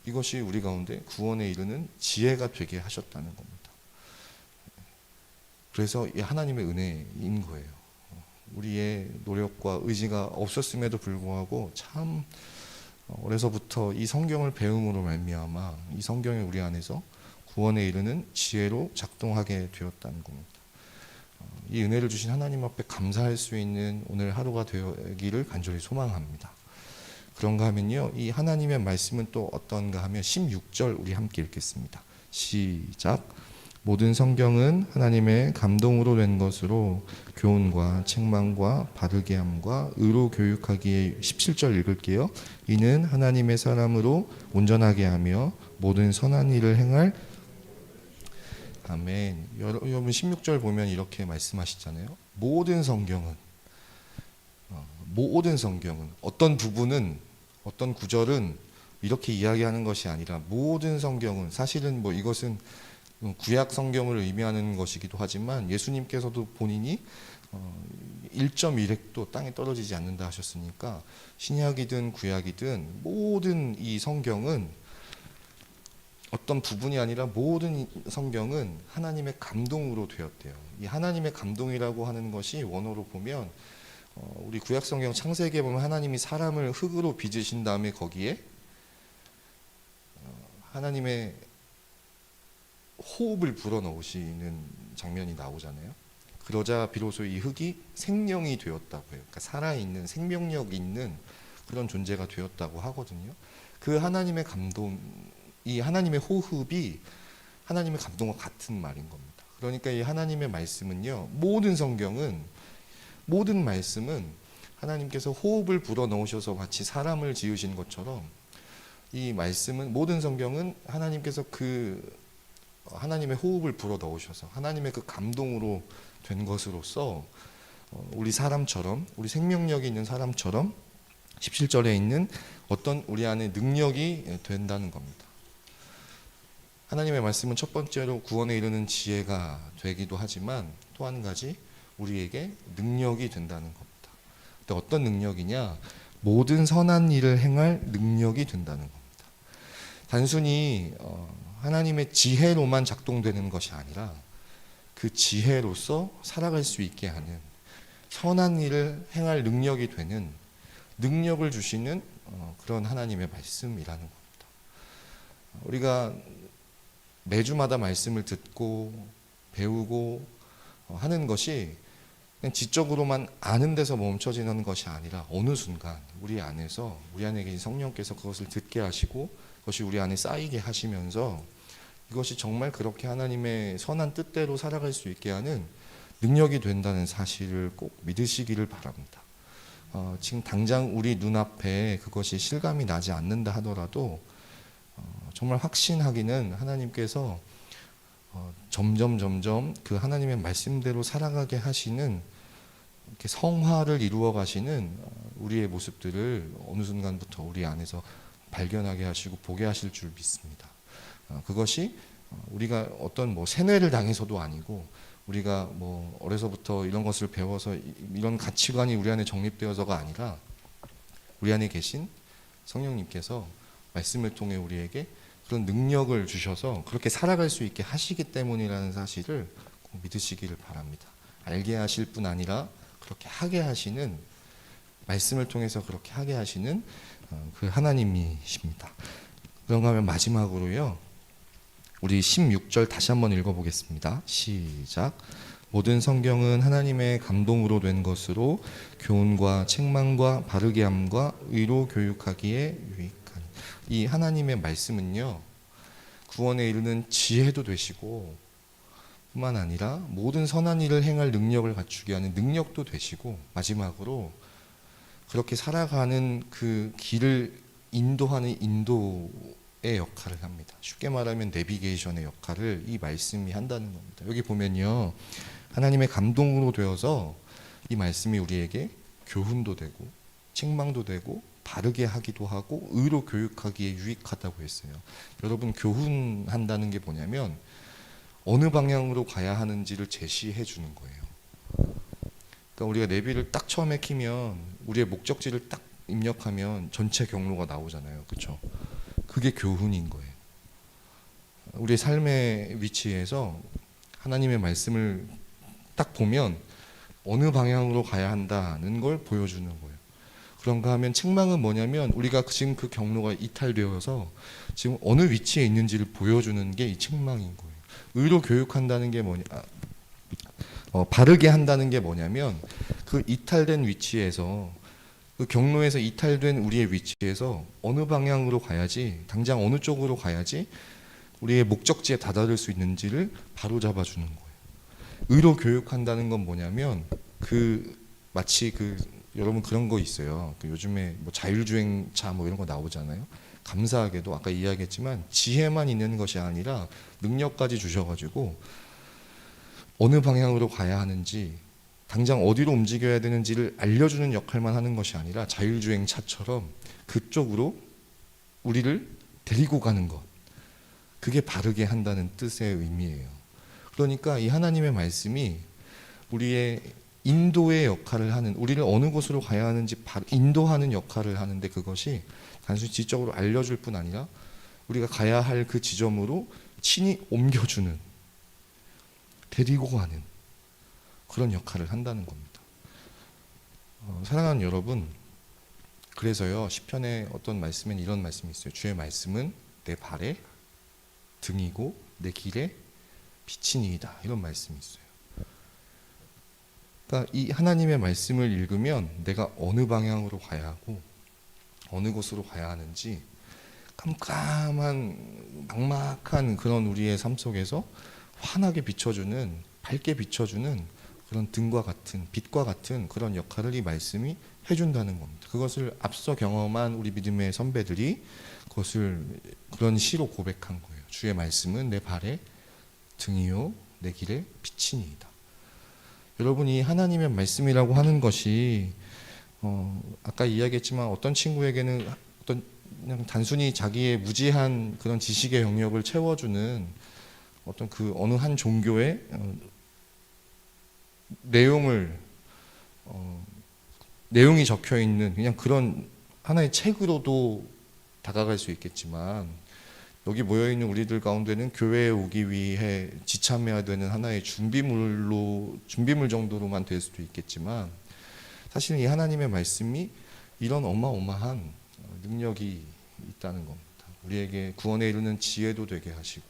이것이 우리 가운데 구원에 이르는 지혜가 되게 하셨다는 겁니다. 그래서 이 하나님의 은혜인 거예요. 우리의 노력과 의지가 없었음에도 불구하고 참 어려서부터 이 성경을 배움으로 말미암아 이 성경이 우리 안에서 구원에 이르는 지혜로 작동하게 되었다는 겁니다. 이 은혜를 주신 하나님 앞에 감사할 수 있는 오늘 하루가 되기를 간절히 소망합니다. 그런가 하면요, 이 하나님의 말씀은 또 어떤가 하면 16절 우리 함께 읽겠습니다. 시작. 모든 성경은 하나님의 감동으로 된 것으로 교훈과 책망과 바르게 함과 의로 교육하기에, 17절 읽을게요. 이는 하나님의 사람으로 온전하게 하며 모든 선한 일을 행할. 아멘. 여러분 16절 보면 이렇게 말씀하시잖아요. 모든 성경은 어떤 부분은, 어떤 구절은 이렇게 이야기하는 것이 아니라 모든 성경은, 사실은 이것은 구약 성경을 의미하는 것이기도 하지만 예수님께서도 본인이 1.1획도 땅에 떨어지지 않는다 하셨으니까 신약이든 구약이든 모든 이 성경은, 어떤 부분이 아니라 모든 성경은 하나님의 감동으로 되었대요. 이 하나님의 감동이라고 하는 것이 원어로 보면 우리 구약 성경 창세기에 보면 하나님이 사람을 흙으로 빚으신 다음에 거기에 하나님의 호흡을 불어넣으시는 장면이 나오잖아요. 그러자 비로소 이 흙이 생명이 되었다고 해요. 그러니까 살아있는, 생명력 있는 그런 존재가 되었다고 하거든요. 그 하나님의 감동, 이 하나님의 호흡이 하나님의 감동과 같은 말인 겁니다. 그러니까 이 하나님의 말씀은요, 모든 말씀은 하나님께서 호흡을 불어 넣으셔서 마치 사람을 지으신 것처럼 이 말씀은, 모든 성경은 하나님께서 하나님의 호흡을 불어 넣으셔서 하나님의 그 감동으로 된 것으로서 우리 사람처럼, 우리 생명력이 있는 사람처럼 17절에 있는 어떤 우리 안에 능력이 된다는 겁니다. 하나님의 말씀은 첫 번째로 구원에 이르는 지혜가 되기도 하지만 또 한 가지 우리에게 능력이 된다는 겁니다. 근데 어떤 능력이냐? 모든 선한 일을 행할 능력이 된다는 겁니다. 단순히 하나님의 지혜로만 작동되는 것이 아니라 그 지혜로서 살아갈 수 있게 하는, 선한 일을 행할 능력이 되는 능력을 주시는 그런 하나님의 말씀이라는 겁니다. 우리가 매주마다 말씀을 듣고 배우고 하는 것이 그냥 지적으로만 아는 데서 멈춰지는 것이 아니라 어느 순간 우리 안에서, 우리 안에 계신 성령께서 그것을 듣게 하시고 그것이 우리 안에 쌓이게 하시면서 이것이 정말 그렇게 하나님의 선한 뜻대로 살아갈 수 있게 하는 능력이 된다는 사실을 꼭 믿으시기를 바랍니다. 지금 당장 우리 눈앞에 그것이 실감이 나지 않는다 하더라도 정말 확신하기는 하나님께서 점점 그 하나님의 말씀대로 살아가게 하시는, 이렇게 성화를 이루어 가시는 우리의 모습들을 어느 순간부터 우리 안에서 발견하게 하시고 보게 하실 줄 믿습니다. 그것이 우리가 어떤 세뇌를 당해서도 아니고, 우리가 어려서부터 이런 것을 배워서 이런 가치관이 우리 안에 정립되어서가 아니라 우리 안에 계신 성령님께서 말씀을 통해 우리에게 그런 능력을 주셔서 그렇게 살아갈 수 있게 하시기 때문이라는 사실을 꼭 믿으시기를 바랍니다. 알게 하실 뿐 아니라 그렇게 하게 하시는, 말씀을 통해서 그렇게 하게 하시는 그 하나님이십니다. 그런가 하면 마지막으로요, 우리 16절 다시 한번 읽어보겠습니다. 시작. 모든 성경은 하나님의 감동으로 된 것으로 교훈과 책망과 바르게 함과 의로 교육하기에 유익하니. 이 하나님의 말씀은요, 구원에 이르는 지혜도 되시고 뿐만 아니라 모든 선한 일을 행할 능력을 갖추게 하는 능력도 되시고, 마지막으로 그렇게 살아가는 그 길을 인도하는 인도의 역할을 합니다. 쉽게 말하면 내비게이션의 역할을 이 말씀이 한다는 겁니다. 여기 보면요, 하나님의 감동으로 되어서 이 말씀이 우리에게 교훈도 되고 책망도 되고 바르게 하기도 하고 의로 교육하기에 유익하다고 했어요. 여러분, 교훈한다는 게 뭐냐면 어느 방향으로 가야 하는지를 제시해 주는 거예요. 그러니까 우리가 내비를 딱 처음에 키면, 우리의 목적지를 딱 입력하면 전체 경로가 나오잖아요. 그렇죠? 그게 교훈인 거예요. 우리의 삶의 위치에서 하나님의 말씀을 딱 보면 어느 방향으로 가야 한다는 걸 보여주는 거예요. 그런가 하면 책망은 뭐냐면 우리가 지금 그 경로가 이탈되어서 지금 어느 위치에 있는지를 보여주는 게 이 책망인 거예요. 의로 교육한다는 게 뭐냐, 바르게 한다는 게 뭐냐면 그 이탈된 위치에서, 그 경로에서 이탈된 우리의 위치에서 어느 방향으로 가야지, 당장 어느 쪽으로 가야지 우리의 목적지에 다다를 수 있는지를 바로 잡아주는 거예요. 의로 교육한다는 건 뭐냐면 마치 여러분 그런 거 있어요. 요즘에 자율주행차 이런 거 나오잖아요. 감사하게도 아까 이야기했지만 지혜만 있는 것이 아니라 능력까지 주셔가지고 어느 방향으로 가야 하는지, 당장 어디로 움직여야 되는지를 알려주는 역할만 하는 것이 아니라 자율주행차처럼 그쪽으로 우리를 데리고 가는 것, 그게 바르게 한다는 뜻의 의미예요. 그러니까 이 하나님의 말씀이 우리의 인도의 역할을 하는, 우리를 어느 곳으로 가야 하는지 인도하는 역할을 하는데, 그것이 단순히 지적으로 알려줄 뿐 아니라 우리가 가야 할 그 지점으로 친히 옮겨주는, 데리고 가는 그런 역할을 한다는 겁니다. 사랑하는 여러분, 그래서요, 시편에 어떤 말씀엔 이런 말씀이 있어요. 주의 말씀은 내 발의 등이고 내 길의 빛이니이다, 이런 말씀이 있어요. 그러니까 이 하나님의 말씀을 읽으면 내가 어느 방향으로 가야 하고 어느 곳으로 가야 하는지 깜깜한 막막한 그런 우리의 삶 속에서 환하게 비춰주는, 밝게 비춰주는 그런 등과 같은, 빛과 같은 그런 역할을 이 말씀이 해준다는 겁니다. 그것을 앞서 경험한 우리 믿음의 선배들이 그것을 그런 시로 고백한 거예요. 주의 말씀은 내 발의 등이요 내 길의 빛이니이다. 여러분이 하나님의 말씀이라고 하는 것이 아까 이야기했지만 어떤 친구에게는 어떤 그냥 단순히 자기의 무지한 그런 지식의 영역을 채워주는 어떤 그 어느 한 종교의 내용이 적혀 있는 그냥 그런 하나의 책으로도 다가갈 수 있겠지만, 여기 모여 있는 우리들 가운데는 교회에 오기 위해 지참해야 되는 하나의 준비물 정도로만 될 수도 있겠지만, 사실 이 하나님의 말씀이 이런 어마어마한 능력이 있다는 겁니다. 우리에게 구원에 이르는 지혜도 되게 하시고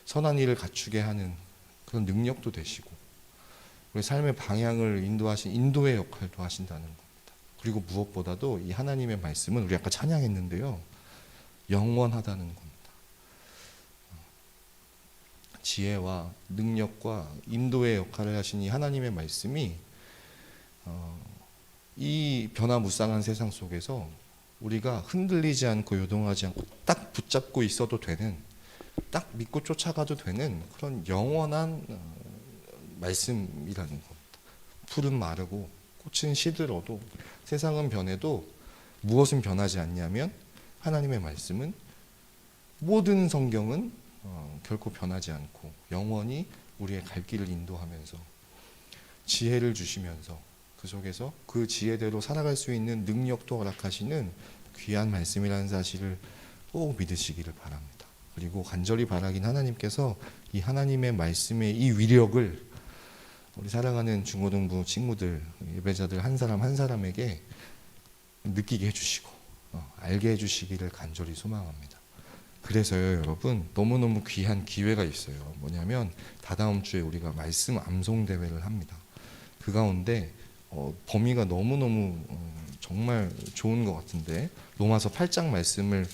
선한 일을 갖추게 하는 그런 능력도 되시고 우리 삶의 방향을 인도하신 인도의 역할도 하신다는 겁니다. 그리고 무엇보다도 이 하나님의 말씀은 우리 아까 찬양했는데요, 영원하다는 겁니다. 지혜와 능력과 인도의 역할을 하신 이 하나님의 말씀이 이 변화무쌍한 세상 속에서 우리가 흔들리지 않고 요동하지 않고 딱 붙잡고 있어도 되는, 딱 믿고 쫓아가도 되는 그런 영원한 말씀이라는 겁니다. 풀은 마르고 꽃은 시들어도 세상은 변해도 무엇은 변하지 않냐면 하나님의 말씀은, 모든 성경은 결코 변하지 않고 영원히 우리의 갈 길을 인도하면서 지혜를 주시면서 그 속에서 그 지혜대로 살아갈 수 있는 능력도 허락하시는 귀한 말씀이라는 사실을 꼭 믿으시기를 바랍니다. 그리고 간절히 바라긴 하나님께서 이 하나님의 말씀의 이 위력을 우리 사랑하는 중고등부 친구들, 예배자들 한 사람 한 사람에게 느끼게 해주시고 알게 해주시기를 간절히 소망합니다. 그래서요 여러분, 너무너무 귀한 기회가 있어요. 뭐냐면 다다음 주에 우리가 말씀 암송 대회를 합니다. 그 가운데 범위가 너무너무 정말 좋은 것 같은데, 로마서 8장 말씀을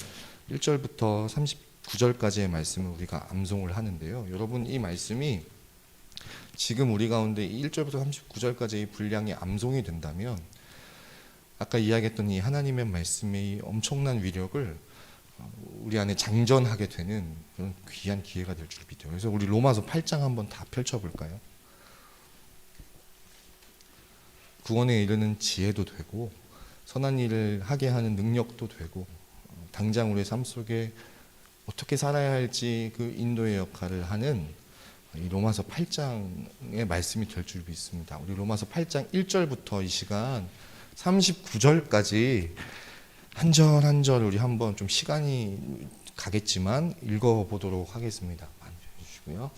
1절부터 39절까지의 말씀을 우리가 암송을 하는데요. 여러분, 이 말씀이 지금 우리 가운데 1절부터 39절까지의 분량이 암송이 된다면 아까 이야기했던 이 하나님의 말씀의 엄청난 위력을 우리 안에 장전하게 되는 그런 귀한 기회가 될 줄 믿어요. 그래서 우리 로마서 8장 한번 다 펼쳐볼까요? 구원에 이르는 지혜도 되고 선한 일을 하게 하는 능력도 되고 당장 우리의 삶 속에 어떻게 살아야 할지 그 인도의 역할을 하는 이 로마서 8장의 말씀이 될 줄 믿습니다. 우리 로마서 8장 1절부터 이 시간 39절까지 한 절 한 절 우리 한번 좀 시간이 가겠지만 읽어보도록 하겠습니다. 만져해 주시고요.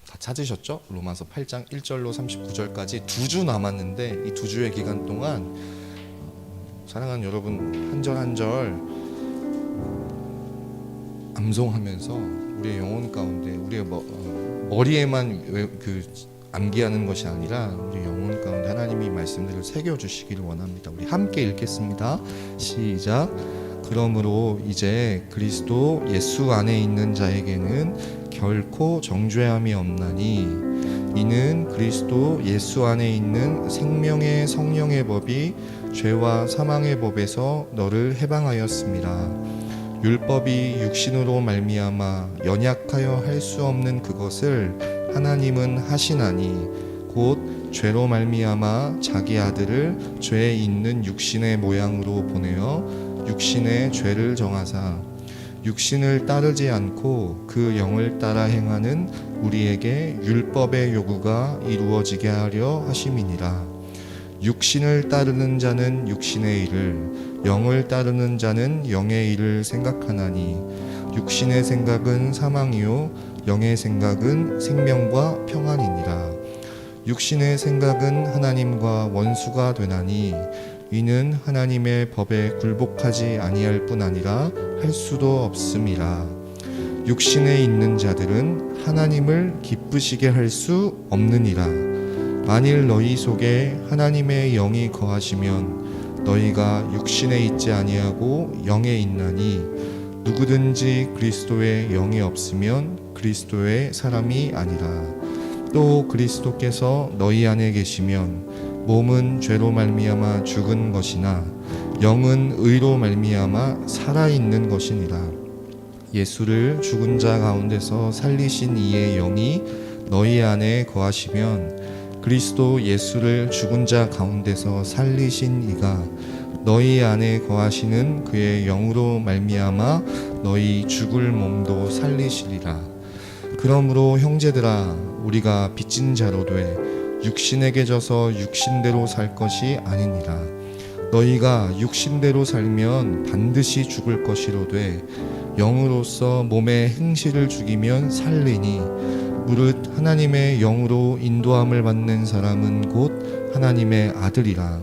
다 찾으셨죠? 로마서 8장 1절로 39절까지 2주 남았는데, 이 2주의 기간 동안 사랑하는 여러분 한 절 한 절 암송하면서 우리의 영혼 가운데 우리의 머리에만 암기하는 것이 아니라 우리 영혼 가운데 하나님이 말씀들을 새겨주시기를 원합니다. 우리 함께 읽겠습니다. 시작. 그러므로 이제 그리스도 예수 안에 있는 자에게는 결코 정죄함이 없나니, 이는 그리스도 예수 안에 있는 생명의 성령의 법이 죄와 사망의 법에서 너를 해방하였습니다. 율법이 육신으로 말미암아 연약하여 할 수 없는 그것을 하나님은 하시나니, 곧 죄로 말미암아 자기 아들을 죄 있는 육신의 모양으로 보내어 육신의 죄를 정하사 육신을 따르지 않고 그 영을 따라 행하는 우리에게 율법의 요구가 이루어지게 하려 하심이니라. 육신을 따르는 자는 육신의 일을, 영을 따르는 자는 영의 일을 생각하나니, 육신의 생각은 사망이요 영의 생각은 생명과 평안이니라. 육신의 생각은 하나님과 원수가 되나니, 이는 하나님의 법에 굴복하지 아니할 뿐 아니라 할 수도 없음이라. 육신에 있는 자들은 하나님을 기쁘시게 할 수 없느니라. 만일 너희 속에 하나님의 영이 거하시면 너희가 육신에 있지 아니하고 영에 있나니 누구든지 그리스도의 영이 없으면 그리스도의 사람이 아니라. 또 그리스도께서 너희 안에 계시면 몸은 죄로 말미암아 죽은 것이나 영은 의로 말미암아 살아있는 것이니라. 예수를 죽은 자 가운데서 살리신 이의 영이 너희 안에 거하시면 그리스도 예수를 죽은 자 가운데서 살리신 이가 너희 안에 거하시는 그의 영으로 말미암아 너희 죽을 몸도 살리시리라. 그러므로 형제들아, 우리가 빚진 자로 돼 육신에게 져서 육신대로 살 것이 아니니라. 너희가 육신대로 살면 반드시 죽을 것이로되 영으로서 몸의 행실을 죽이면 살리니 무릇 하나님의 영으로 인도함을 받는 사람은 곧 하나님의 아들이라.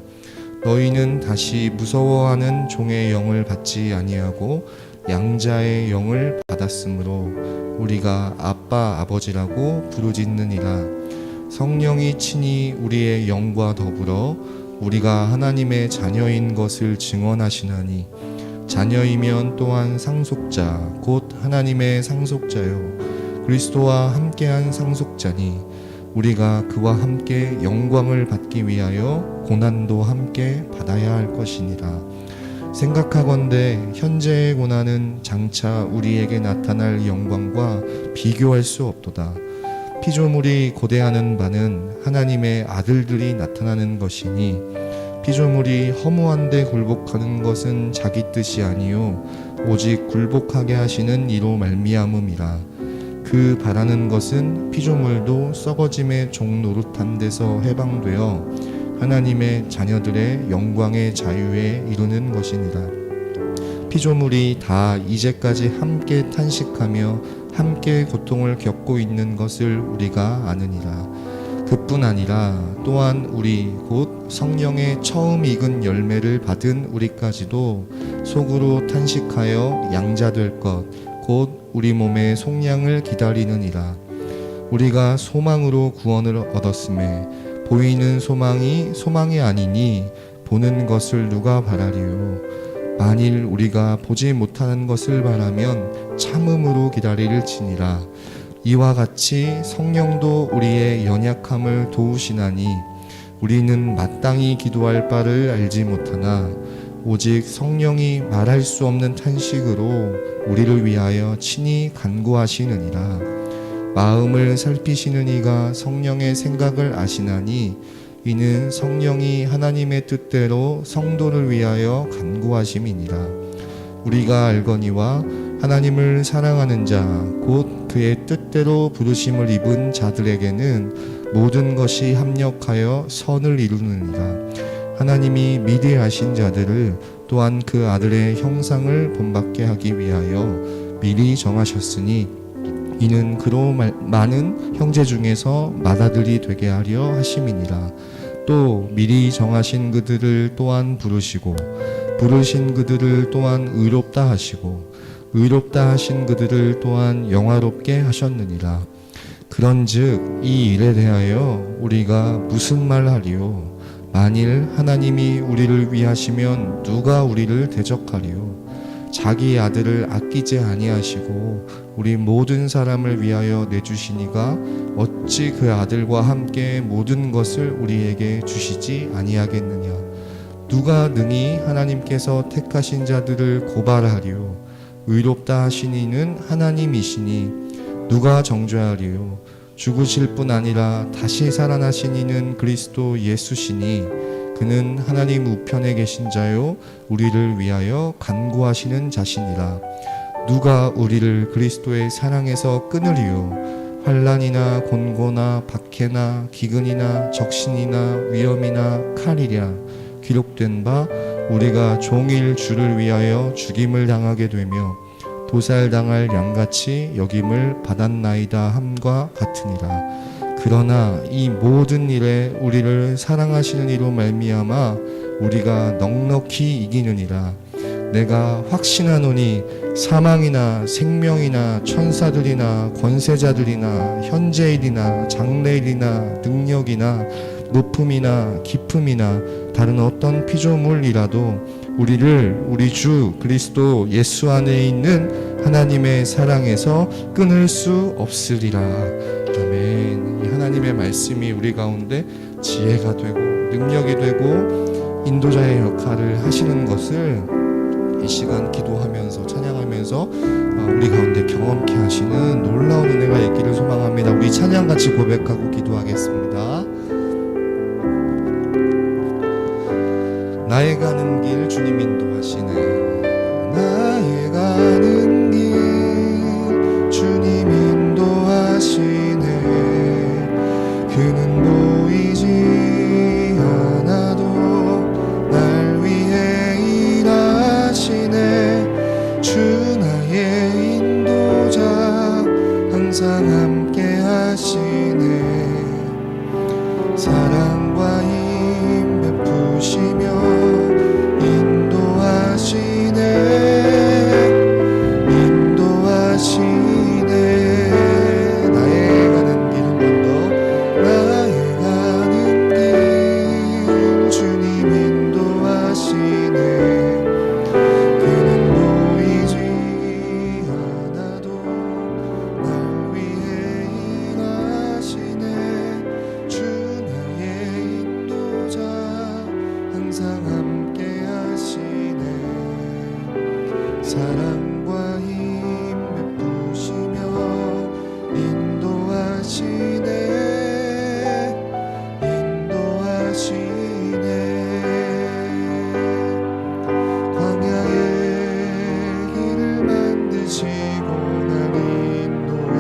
너희는 다시 무서워하는 종의 영을 받지 아니하고 양자의 영을 받았으므로 우리가 아빠 아버지라고 부르짖느니라. 성령이 친히 우리의 영과 더불어 우리가 하나님의 자녀인 것을 증언하시나니 자녀이면 또한 상속자 곧 하나님의 상속자요 그리스도와 함께한 상속자니 우리가 그와 함께 영광을 받기 위하여 고난도 함께 받아야 할 것이니라. 생각하건대 현재의 고난은 장차 우리에게 나타날 영광과 비교할 수 없도다. 피조물이 고대하는 바는 하나님의 아들들이 나타나는 것이니 피조물이 허무한데 굴복하는 것은 자기 뜻이 아니요 오직 굴복하게 하시는 이로 말미암음이라. 그 바라는 것은 피조물도 썩어짐의 종 노릇한 데서 해방되어 하나님의 자녀들의 영광의 자유에 이루는 것이니라. 피조물이 다 이제까지 함께 탄식하며 함께 고통을 겪고 있는 것을 우리가 아느니라. 그뿐 아니라 또한 우리 곧 성령의 처음 익은 열매를 받은 우리까지도 속으로 탄식하여 양자될 것 곧 우리 몸의 속량을 기다리느니라. 우리가 소망으로 구원을 얻었음에 보이는 소망이 소망이 아니니 보는 것을 누가 바라리요. 만일 우리가 보지 못하는 것을 바라면 참음으로 기다릴지니라. 이와 같이 성령도 우리의 연약함을 도우시나니 우리는 마땅히 기도할 바를 알지 못하나 오직 성령이 말할 수 없는 탄식으로 우리를 위하여 친히 간구하시느니라. 마음을 살피시는 이가 성령의 생각을 아시나니 이는 성령이 하나님의 뜻대로 성도를 위하여 간구하심이니라. 우리가 알거니와 하나님을 사랑하는 자 곧 그의 뜻대로 부르심을 입은 자들에게는 모든 것이 합력하여 선을 이루느니라. 하나님이 미리 아신 자들을 또한 그 아들의 형상을 본받게 하기 위하여 미리 정하셨으니 이는 그로 많은 형제 중에서 맏아들이 되게 하려 하심이니라. 또 미리 정하신 그들을 또한 부르시고 부르신 그들을 또한 의롭다 하시고 의롭다 하신 그들을 또한 영화롭게 하셨느니라. 그런즉 이 일에 대하여 우리가 무슨 말하리요? 만일 하나님이 우리를 위하시면 누가 우리를 대적하리요? 자기 아들을 아끼지 아니하시고 우리 모든 사람을 위하여 내주시니가 어찌 그 아들과 함께 모든 것을 우리에게 주시지 아니하겠느냐? 누가 능히 하나님께서 택하신 자들을 고발하리요? 의롭다 하신 이는 하나님이시니 누가 정죄하리요? 죽으실 뿐 아니라 다시 살아나신 이는 그리스도 예수시니 그는 하나님 우편에 계신 자요 우리를 위하여 간구하시는 자시니라. 누가 우리를 그리스도의 사랑에서 끊으리요? 환난이나 곤고나 박해나 기근이나 적신이나 위험이나 칼이랴. 기록된 바 우리가 종일 주를 위하여 죽임을 당하게 되며 도살당할 양같이 여김을 받았나이다 함과 같으니라. 그러나 이 모든 일에 우리를 사랑하시는 이로 말미암아 우리가 넉넉히 이기느니라. 내가 확신하노니 사망이나 생명이나 천사들이나 권세자들이나 현재일이나 장래일이나 능력이나 높음이나 깊음이나 다른 어떤 피조물이라도 우리를 우리 주 그리스도 예수 안에 있는 하나님의 사랑에서 끊을 수 없으리라. 아멘. 이 하나님의 말씀이 우리 가운데 지혜가 되고 능력이 되고 인도자의 역할을 하시는 것을 이 시간 기도하면서 찬양하면서 우리 가운데 경험케 하시는 놀라운 은혜가 있기를 소망합니다. 우리 찬양 같이 고백하고 기도하겠습니다. 나의 가는 길 주님 인도하시네. 나의 가는 길 주님 인도하시네. 그는 보이지 않아도 날 위해 일하시네. 주 나의 인도자 항상 함께 하시네. 사랑과 힘 베푸시며 사랑과 힘 베푸시며 인도하시네. 인도하시네. 광야의 길을 만드시고 날 인도해.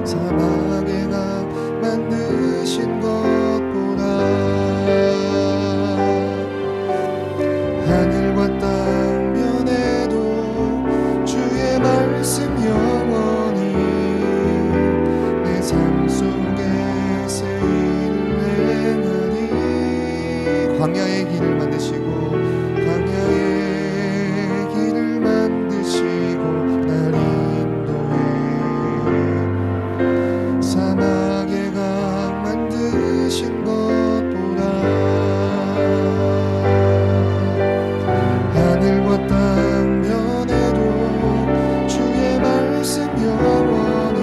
사막의 강 만드신 것 보라. 하늘과 땅 면에도 주의 말씀 영원히 내 삶 속에 새 일을 행하니. 광야의 길을 만드시고 광야의 길을 만드시고 날 인도해. 사막의 강 만드신 것 보라. 하늘과 땅 면에도 주의 말씀 영원히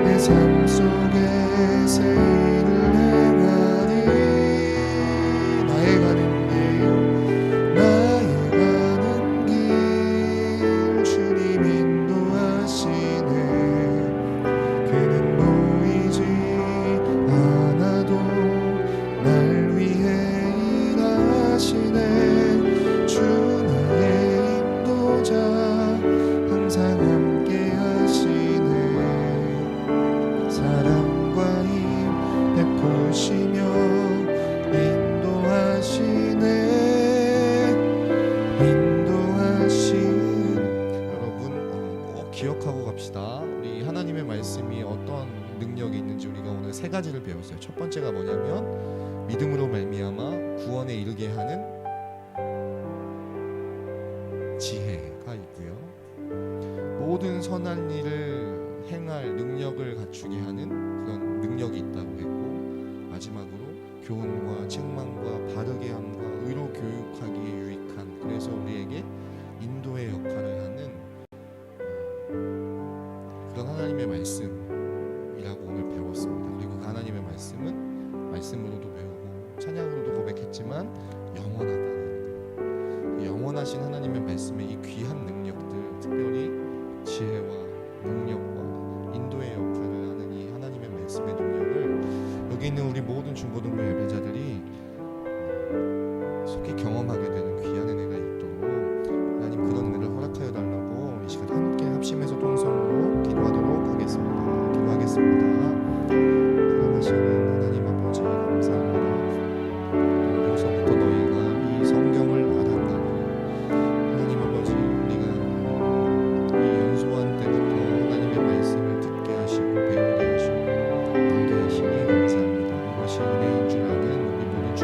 내 삶 속에 새 일을 행하니. 나의 가는 길 나의 가는 길 주님 인도하시네. 그는 보이지 않아도 날 위해 일하시네. 주 나의 인도자 항상 함께 하시네. 사랑과 힘 베푸시며 인도하시네. 인도하시네. 여러분 꼭 기억하고 갑시다. 우리 하나님의 말씀이 어떤 능력이 있는지 우리가 오늘 세 가지를 배웠어요. 첫 번째가 뭐냐면 믿음으로 말미암아 구원에 이르게 하는 지혜가 있고요. 모든 선한 일을 행할 능력을 갖추게 하는 그런 능력이 있다고 했고, 마지막으로 교훈과 책망과 바르게 함과 의로 교육하기에 유익한, 그래서 우리에게 인도의 역할을 하는 그런 하나님의 말씀이라고 오늘 배웠습니다. 그리고 그 하나님의 말씀은 말씀으로도 배우고 찬양으로도 고백했지만 영원하다는 그 영원하신 하나님의 말씀의 이 귀한 능력들, 특별히 지혜와 능력과 인도의 역할을 하는 이 하나님의 말씀의 능력을 여기 있는 우리 모든 중고등부 예배자들이 속히 경험하게 되는 귀한 은혜가 있도록 하나님 그런 은혜를 허락하여 달라고 이 시간 함께 합심해서 통성으로 기도하도록 하겠습니다. 기도하겠습니다. 사랑하시는 하나님 아버지 감사합니다. 여기서부터 너희가 이 성경을 알았나니 하나님 아버지 우리가 이 연소한 때부터 하나님의 말씀을 듣게 하시고 배우게 하시고 알게 하시니 감사합니다. 이것이 은혜인 줄 아는 우리 모든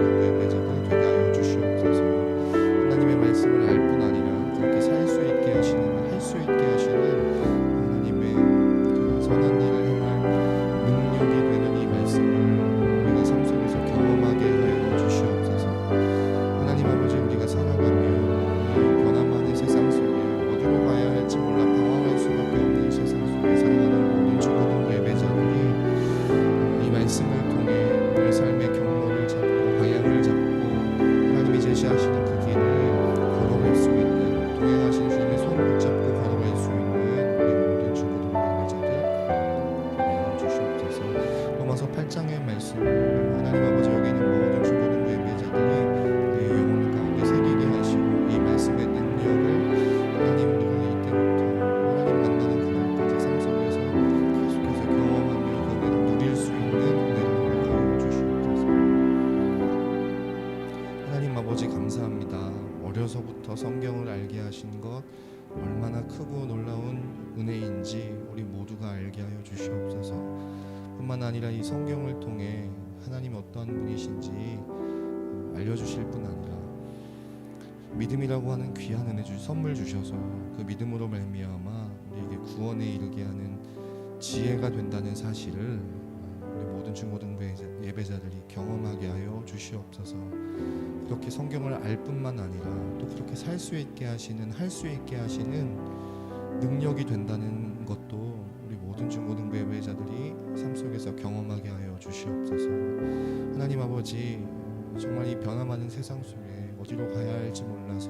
중고등부 예배자들 되게 하여 주시옵소서. 하나님의 말씀을 알 뿐 아니라 그렇게 살 수 있게 하시는, 할 수 있게 하시는 하나님의 그 선한 일을 행할 능력이 되는 이 말씀을 우리가 삶 속에서 경험하게 하여 주시옵소서. 하나님 아버지, 우리가 살아가며 이 변화많은 세상 속에 어디로 가야 할지 몰라 방황할 수밖에 없는 세상 속에 살아가는 모든 중고등부 예배자들이 이 말씀을 통해 우리 삶의 경로를 잡고 방향을 잡고 하나님이 제시하시는 그 길을 걸어갈 수 있는, 동행하신 주님의 손 붙잡고 걸어갈 수 있는 우리 모든 중고등부 예배자들 되게 주시옵소서. 로마서 8장의 말씀, 하나님 아버지, 여기 있는 모든 중고등부 예배자들이 내 영혼 가운데 새기게 하시고 이 말씀의 능력을 하나님, 우리가 이때부터 하나님 만나는 그날까지 삶 속에서 계속해서 경험하며 그 은혜를 누릴 수 있는 은혜를 허락하여 주시옵소서. 하나님 아버지, 감사합니다. 어려서부터 성경을 알게 하신 것 얼마나 크고 놀라운 은혜인지 우리 모두가 알게 하여 주시옵소서. 뿐만 아니라 이 성경을 통해 하나님 어떠한 분이신지 알려주실 뿐 아니라 믿음이라고 하는 귀한 은혜 선물 주셔서 그 믿음으로 말미암아 우리에게 구원에 이르게 하는 지혜가 된다는 사실을 우리 모든 중고등부 예배자들이 경험하게 하여 주시옵소서. 그렇게 성경을 알 뿐만 아니라 또 그렇게 살 수 있게 하시는, 할 수 있게 하시는 능력이 된다는 것도 우리 모든 중고등부 예배자들이 삶 속에서 경험하게 하여 주시옵소서. 하나님 아버지, 정말 이 변화많은 세상 속에 어디로 가야 할지 몰라서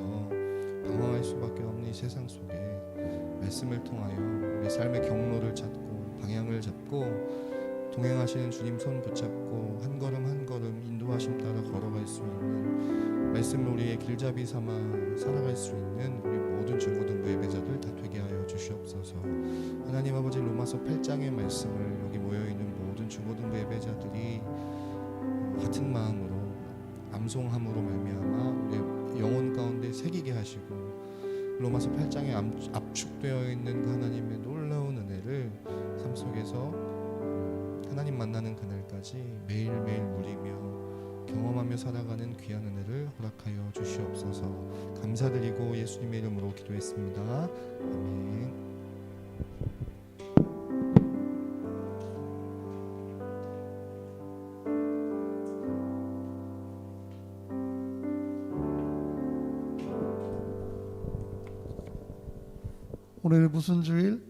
방황할 수밖에 없는 이 세상 속에 말씀을 통하여 우리 삶의 경로를 찾고 방향을 잡고 동행하시는 주님 손 붙잡고 한 걸음 한 걸음 인도하심 따라 걸어갈 수 있는, 말씀을 우리의 길잡이 삼아 살아갈 수 있는 우리 모든 중고등부 예배자들 다 되게 하여 주시옵소서. 하나님 아버지, 로마서 8장의 말씀을 여기 모여있는 모든 중고등부 예배자들이 같은 마음으로 암송함으로 말미암아 우리의 영혼 가운데 새기게 하시고 로마서 8장에 압축되어 있는 그 하나님의 놀라운 은혜를 삶 속에서 하나님 만나는 그날까지 매일매일 누리며 경험하며 살아가는 귀한 은혜를 허락하여 주시옵소서. 감사드리고 예수님의 이름으로 기도했습니다. 아멘. 오늘 무슨 주일?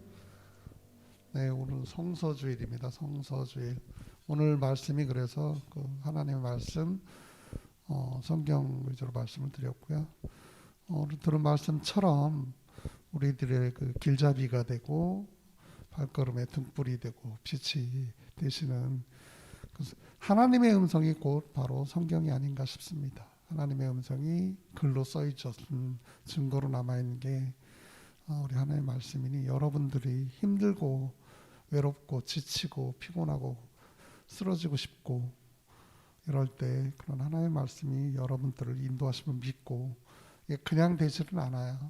네, 오늘 성서주일입니다. 성서주일. 오늘 말씀이 그래서 그 하나님의 말씀, 성경 위주로 말씀을 드렸고요. 오늘 들은 말씀처럼 우리들의 그 길잡이가 되고 발걸음의 등불이 되고 빛이 되시는 하나님의 음성이 곧 바로 성경이 아닌가 싶습니다. 하나님의 음성이 글로 써있었은 증거로 남아있는 게 우리 하나님의 말씀이니, 여러분들이 힘들고 외롭고 지치고 피곤하고 쓰러지고 싶고 이럴 때 그런 하나님의 말씀이 여러분들을 인도하시면 믿고, 그냥 되지는 않아요.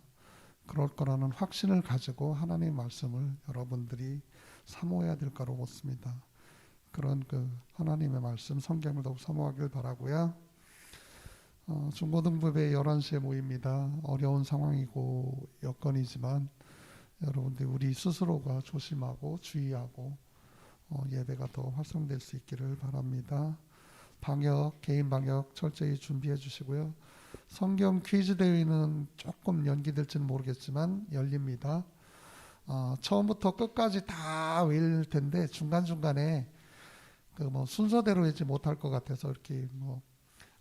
그럴 거라는 확신을 가지고 하나님의 말씀을 여러분들이 사모해야 될 거라고 믿습니다. 그런 그 하나님의 말씀, 성경을 더욱 사모하길 바라고요. 중고등부의 11시에 모입니다. 어려운 상황이고 여건이지만 여러분들 우리 스스로가 조심하고 주의하고 예배가 더 활성될 수 있기를 바랍니다. 방역, 개인 방역 철저히 준비해 주시고요. 성경 퀴즈 대회는 조금 연기될지는 모르겠지만 열립니다. 처음부터 끝까지 다 외울 텐데 중간중간에 그 뭐 순서대로 하지 못할 것 같아서 이렇게 뭐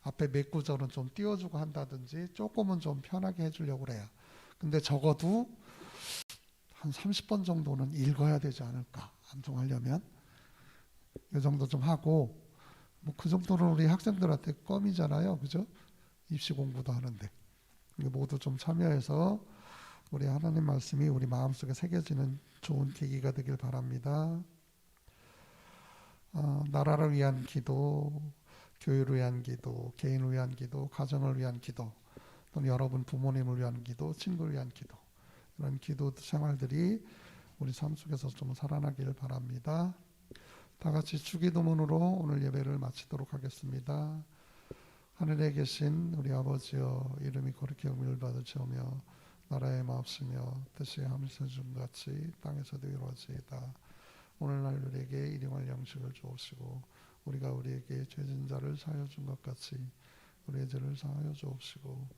앞에 몇 구절은 좀 띄워주고 한다든지 조금은 좀 편하게 해주려고 그래요. 근데 적어도 한 30번 정도는 읽어야 되지 않을까, 암송하려면. 이 정도 좀 하고, 뭐 그 정도는 우리 학생들한테 껌이잖아요, 그죠? 입시 공부도 하는데. 모두 좀 참여해서 우리 하나님 말씀이 우리 마음속에 새겨지는 좋은 계기가 되길 바랍니다. 나라를 위한 기도, 교회를 위한 기도, 개인을 위한 기도, 가정을 위한 기도, 또는 여러분 부모님을 위한 기도, 친구를 위한 기도, 이런 기도 생활들이 우리 삶 속에서 좀 살아나길 바랍니다. 다 같이 주기도문으로 오늘 예배를 마치도록 하겠습니다. 하늘에 계신 우리 아버지여, 이름이 거룩히 여김을 받으시오며 나라의 마옵시며 뜻이 하늘에서 준 같이 땅에서도 이루어지이다. 오늘날 우리에게 일용할 양식을 주옵시고 우리가 우리에게 죄진 자를 사하여 준 것 같이 우리의 죄를 사하여 주옵시고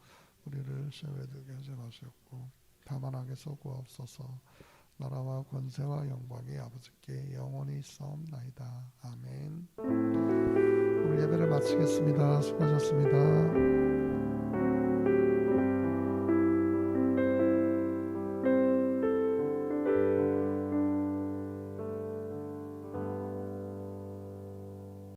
우리를 시험에 들게 하지 마시옵고 다만 악에서 구하옵소서. 나라와 권세와 영광이 아버지께 영원히 있사옵나이다. 아멘. 오늘 예배를 마치겠습니다. 수고하셨습니다.